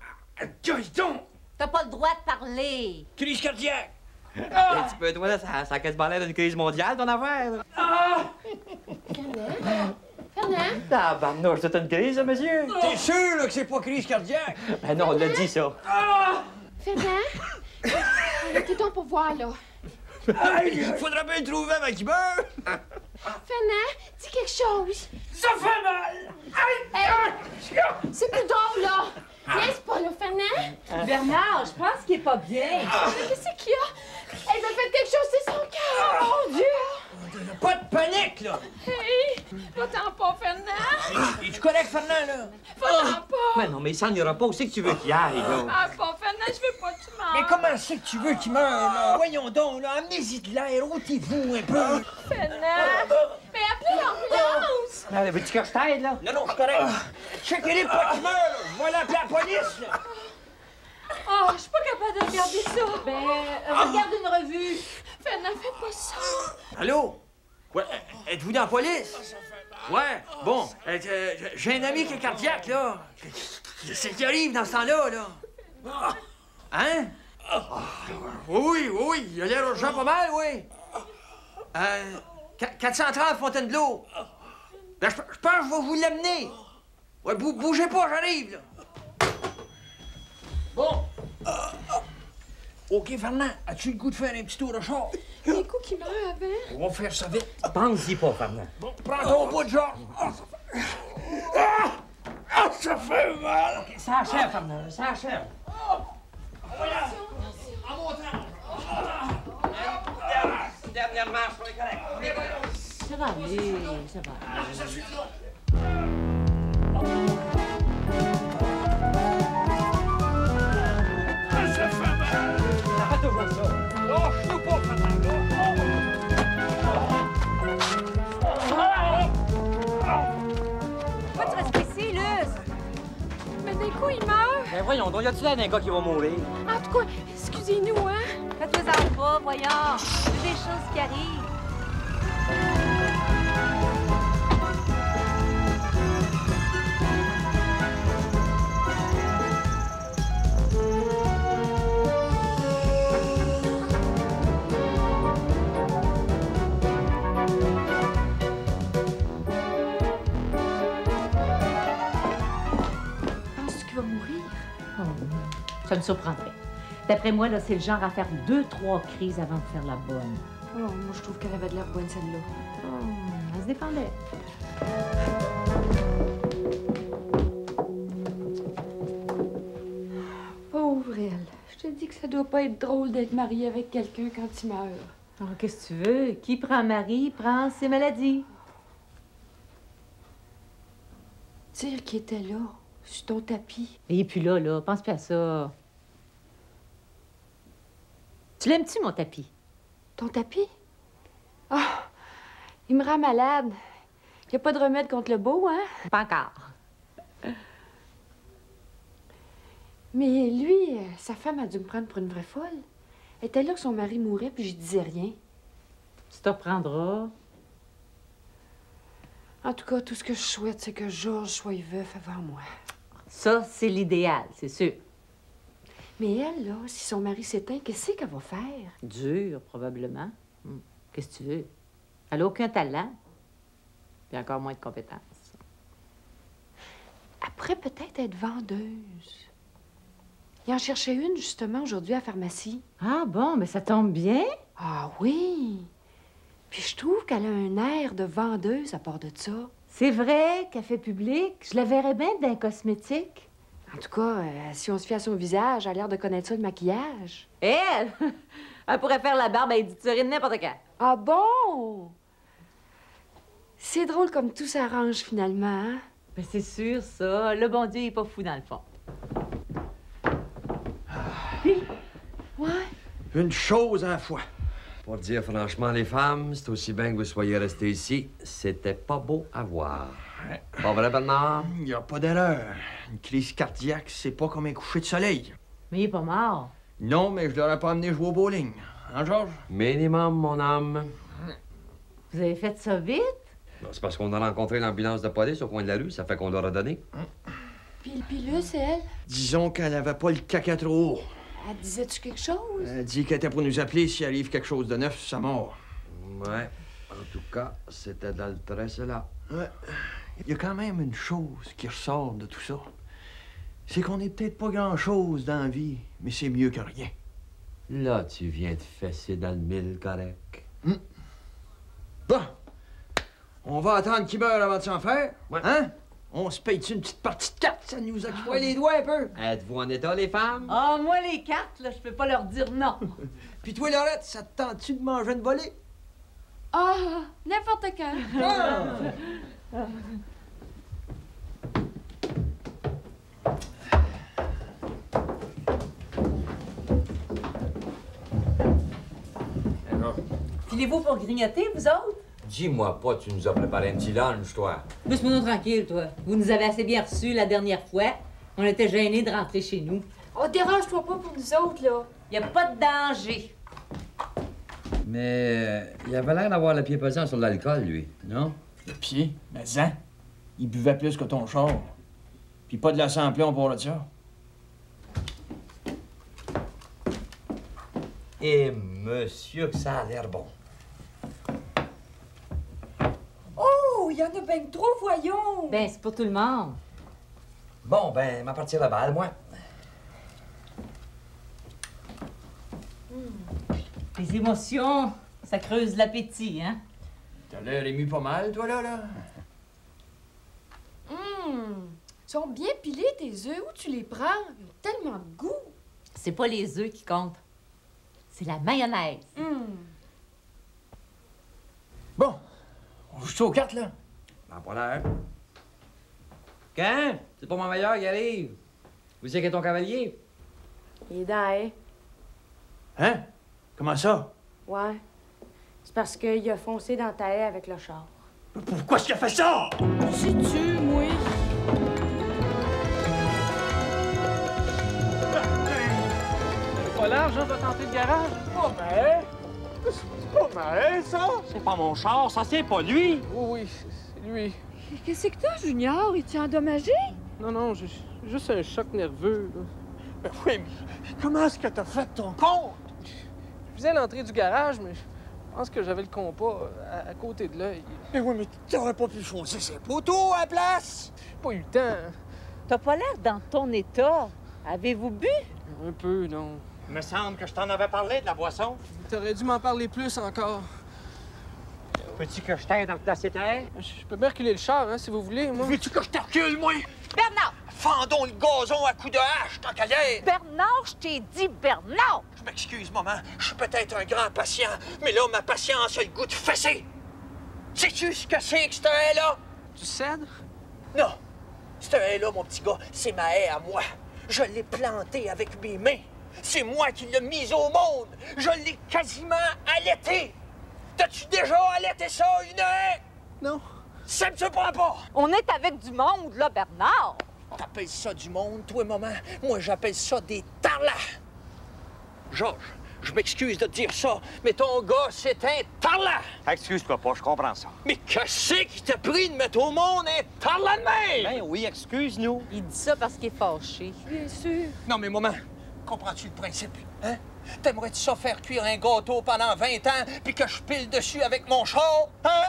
donc! T'as pas le droit de parler. Crise cardiaque. Un petit peu, toi, là, ça a quasiment l'air d'une crise mondiale, ton affaire. Là. Fernand? Tabarnouche, c'est une crise, ça, monsieur? T'es sûr là, que c'est pas crise cardiaque? Ben non, on l'a dit, ça. Fernand? Arrêtez donc pour voir, là. Il faudrait bien le trouver avant qu'il meure. Fernand, dis quelque chose. Ça fait mal. C'est plus drôle, là. Viens, c'est pas là, Fernand. Bernard, je pense qu'il est pas bien. Qu'est-ce qu'il y a? Elle m'a fait quelque chose, c'est son cœur. Oh, mon Dieu. Pas de panique, là. Hey, va-t'en pas, Fernand. Es-tu correct, Fernand, là? Va-t'en pas. Mais non, mais il s'en ira pas. Où c'est que tu veux qu'il aille, là? Ah, pas, Fernand, je veux pas que tu meurs. Mais comment c'est que tu veux qu'il meure, là? Voyons donc, là. Amenez-y de l'air. Ôtez-vous un peu. Fernand. Mais appelez l'ambulance. Allez, veux-tu que je t'aide, là? Non, non, je suis correct. Checkez-les pas qu'il meure, là. Je vais l'appeler la police, là. Oh, je suis pas capable de regarder ça. Ben, regarde une revue. Fernand, fais pas ça. Allô? Ouais, êtes-vous dans la police? Ouais, bon, j'ai un ami qui est cardiaque, là. Qu'est-ce qui arrive dans ce temps-là, là? Hein? Oui, il a l'air urgent pas mal, oui. 430 Fontainebleau. Ben, je pense que je vais vous l'amener. Ouais, bougez pas, j'arrive, là. Bon. OK, Fernand, as-tu le goût de faire un petit tour de char? Les coups qui meurent avant. On va faire ça vite. Pense-y pas, Fernand. Bon, prends ton bout de genre. Ça fait mal. OK, ça achève, Fernand, ça achève. Voilà. En montant. Dernière marche, on est correct. Ça va aller, ça va. Ça suffit. Ça fait mal. Ça fait toujours ça. Lâche-nous pas, Fernand, Pourquoi tu restes ici, Luce? Mais des coups, il meurt. Ben voyons donc, y a-tu l'air d'un gars qui va mourir? En tout cas, excusez-nous, hein? Faites-le-en pas, voyons. C'est des choses qui arrivent. Penses-tu qu'il va mourir? Oh, ça me surprendrait. D'après moi, là, c'est le genre à faire 2-3 crises avant de faire la bonne. Oh, moi, je trouve qu'elle avait de l'air bonne, celle-là. Oh, elle se défendait. Pauvre elle. Je te dis que ça doit pas être drôle d'être mariée avec quelqu'un quand il meurt. Oh, qu'est-ce que tu veux? Qui prend mari prend ses maladies. Dire qu'il était là, sur ton tapis. Et puis là, pense plus à ça. Tu l'aimes-tu, mon tapis? Ton tapis? Ah, il me rend malade. Y a pas de remède contre le beau, hein? Pas encore. Mais lui, sa femme a dû me prendre pour une vraie folle. Elle était là que son mari mourait, puis je disais rien. Tu te reprendras. En tout cas, tout ce que je souhaite, c'est que Georges soit veuf avant moi. Ça, c'est l'idéal, c'est sûr. Mais elle, là, si son mari s'éteint, qu'est-ce qu'elle va faire? Dur, probablement. Qu'est-ce que tu veux? Elle n'a aucun talent, puis encore moins de compétences. Après, peut-être être vendeuse. Il en cherchait une, justement, aujourd'hui à la pharmacie. Ah bon, mais ça tombe bien. Ah oui! Puis je trouve qu'elle a un air de vendeuse à part de ça. C'est vrai, café public, je la verrais bien d'un cosmétique. En tout cas, si on se fie à son visage, elle a l'air de connaître ça, le maquillage. Elle? Elle pourrait faire la barbe à Edith Turine n'importe quand. Ah bon? C'est drôle comme tout s'arrange, finalement, hein? Ben, c'est sûr, ça. Le bon Dieu, il est pas fou, dans le fond. Ouais? Une chose à la fois. Pour dire franchement, les femmes, c'est aussi bien que vous soyez restés ici. C'était pas beau à voir. Pas vrai, Bernard? Il n'y a pas d'erreur. Une crise cardiaque, c'est pas comme un coucher de soleil. Mais il est pas mort. Non, mais je l'aurais pas amené jouer au bowling. Hein, Georges? Minimum, mon âme. Vous avez fait ça vite? Non, c'est parce qu'on a rencontré l'ambulance de police au coin de la rue, ça fait qu'on leur a donné. Puis le pilule, c'est elle? Disons qu'elle avait pas le caca trop haut. Elle disait-tu quelque chose? Elle dit qu'elle était pour nous appeler s'il arrive quelque chose de neuf sur sa mort. Ouais. En tout cas, c'était dans le trait, cela. Ouais. Il y a quand même une chose qui ressort de tout ça. C'est qu'on n'est peut-être pas grand-chose dans la vie, mais c'est mieux que rien. Là, tu viens de fesser dans le mille, correct. Bon. On va attendre qu'il meure avant de s'en faire. Ouais. Hein? On se paye-tu une petite partie de cartes? Ça nous occuperait les doigts un peu. Êtes-vous en état, les femmes? Ah, moi, les cartes, là, je peux pas leur dire non. Puis toi, Laurette, ça te tente-tu de manger une volée? Ah, n'importe quand. Ah! Filez-vous pour grignoter, vous autres? Dis-moi pas, tu nous as préparé un petit lunch, toi. Laisse-moi nous tranquille, toi. Vous nous avez assez bien reçus la dernière fois. On était gênés de rentrer chez nous. Oh, dérange-toi pas pour nous autres, là. Y a pas de danger. Mais il avait l'air d'avoir le pied pesant sur l'alcool, lui, non? Le pied? Mais hein? Il buvait plus que ton char. Puis pas de la sans-plomb pour le ça. Et monsieur, que ça a l'air bon. Oh, il y en a ben trop, voyons. Ben, c'est pour tout le monde. Bon, ben, m'a partir la balle, moi. Les émotions, ça creuse l'appétit, hein? T'as l'air ému pas mal, toi, là? Ils sont bien pilés, tes œufs. Où tu les prends? Ils ont tellement de goût. C'est pas les œufs qui comptent. C'est la mayonnaise. Bon, on joue aux cartes, là? Ben, pas l'air. Quand? C'est pas mon meilleur qui arrive. Vous savez que ton cavalier? Il est dans la haie. Hein? Comment ça? Ouais. C'est parce qu'il a foncé dans ta haie avec le char. Pourquoi est-ce qu'il a fait ça? Sais-tu, moi? C'est pas large, hein, va tenter le garage? Pas mal. C'est pas mal, ça. C'est pas mon char, ça, c'est pas lui. Oui, c'est lui. Qu'est-ce que t'as, Junior? Es-tu endommagé? Non, juste un choc nerveux, là. Ben oui, mais comment est-ce que t'as fait ton compte? Je faisais l'entrée du garage, mais je pense que j'avais le compas à côté de l'œil. Mais oui, mais t'aurais pas pu foncer ses poteaux à la place? Pas eu le temps. T'as pas l'air dans ton état. Avez-vous bu? Un peu, non. Il me semble que je t'en avais parlé de la boisson. T'aurais dû m'en parler plus encore. Veux-tu que je t'aide dans ta terre? Je peux bien reculer le char, hein, si vous voulez, moi. Veux-tu que je te recule, moi? Bernard! Fendons le gazon à coups de hache, tant qu'à y être. Bernard, je t'ai dit Bernard! Je m'excuse, maman. Je suis peut-être un grand patient, mais là, ma patience a le goût de fesser. Sais-tu ce que c'est que cette haie-là? Du cèdre? Non. Cette haie-là, mon petit gars, c'est ma haie à moi. Je l'ai plantée avec mes mains. C'est moi qui l'ai mise au monde. Je l'ai quasiment allaitée. T'as-tu déjà allaité ça, une haie? Non. Ça me surprend pas. On est avec du monde, là, Bernard! T'appelles ça du monde, toi, maman? Moi, j'appelle ça des tarlats. Georges, je m'excuse de te dire ça, mais ton gars, c'est un tarlat. Excuse-toi pas, je comprends ça. Mais qu'est-ce qui t'a pris de mettre au monde un tarlat de même? Ben oui, excuse-nous. Il dit ça parce qu'il est fâché. Bien sûr. Non, mais maman, comprends-tu le principe, hein? T'aimerais-tu ça faire cuire un gâteau pendant 20 ans puis que je pile dessus avec mon char, hein?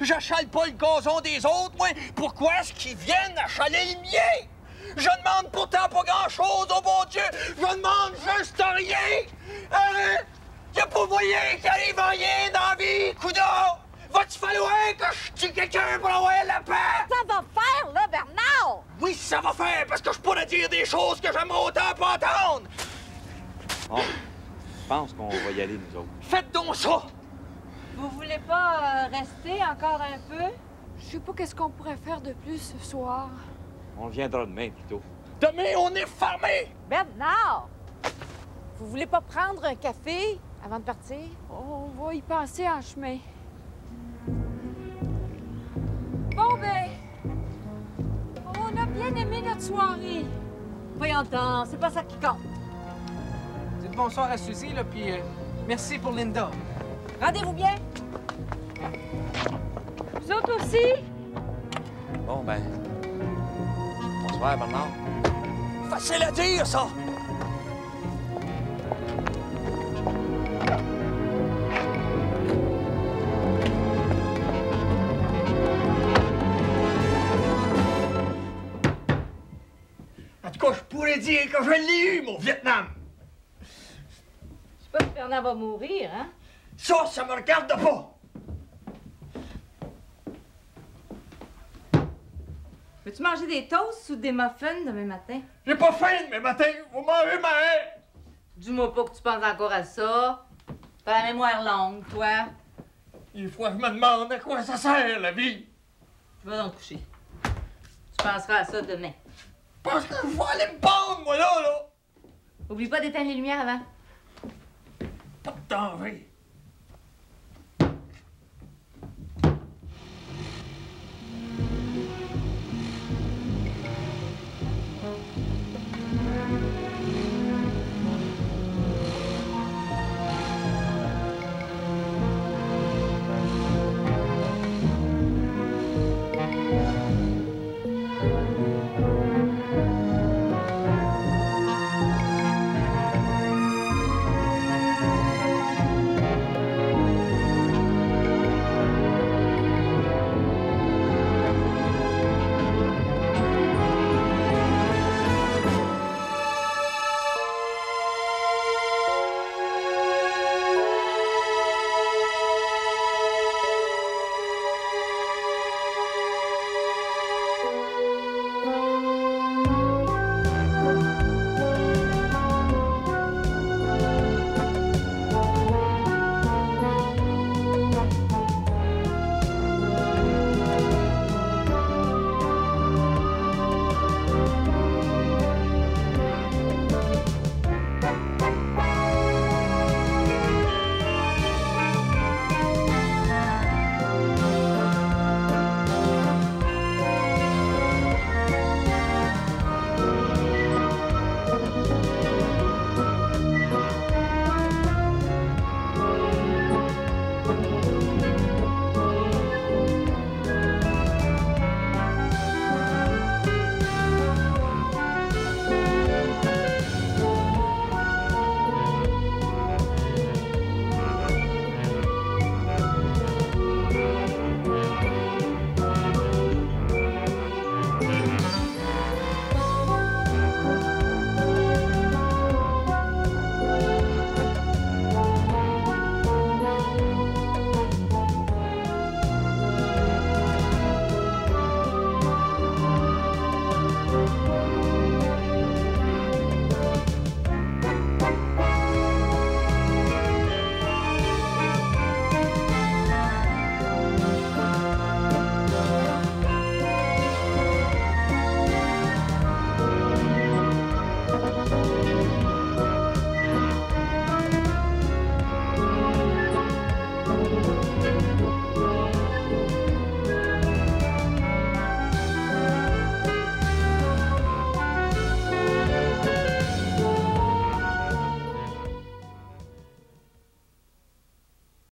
J'achale pas le gazon des autres, moi. Pourquoi est-ce qu'ils viennent achaler le mien? Je demande pourtant pas grand-chose, oh bon Dieu! Je demande juste rien! Hein? Y'a pas moyen qu'il arrive rien dans la vie, coudonc! Va-tu falloir que je tue quelqu'un pour avoir la paix? Ça va faire, là, Bernard! Oui, ça va faire, parce que je suis pas le dire des choses que j'aimerais autant pas entendre! Bon, je pense qu'on va y aller, nous autres. Faites donc ça! Vous voulez pas rester encore un peu? Je sais pas qu'est-ce qu'on pourrait faire de plus ce soir. On viendra demain, plutôt. Demain, on est fermé! Bernard! Vous voulez pas prendre un café avant de partir? On va y penser en chemin. Bon, ben... On a bien aimé notre soirée. Voyons donc, c'est pas ça qui compte. Dites bonsoir à Suzy, là, puis merci pour Linda. Rendez-vous bien. Vous autres aussi? Bon, ben... Bonsoir, Bernard. Facile à dire, ça! En tout cas, je pourrais dire que je l'ai eu, mon Vietnam! Je sais pas si Bernard va mourir, hein? Ça me regarde pas! Veux-tu manger des toasts ou des muffins demain matin? J'ai pas faim demain matin! Vous m'avez marre! Dis-moi pas que tu penses encore à ça. T'as la mémoire longue, toi. Des fois, je me demande à quoi ça sert, la vie! Va donc te coucher. Tu penseras à ça demain. Parce que je vais aller me pendre, moi, là! Oublie pas d'éteindre les lumières avant. Pas de danger!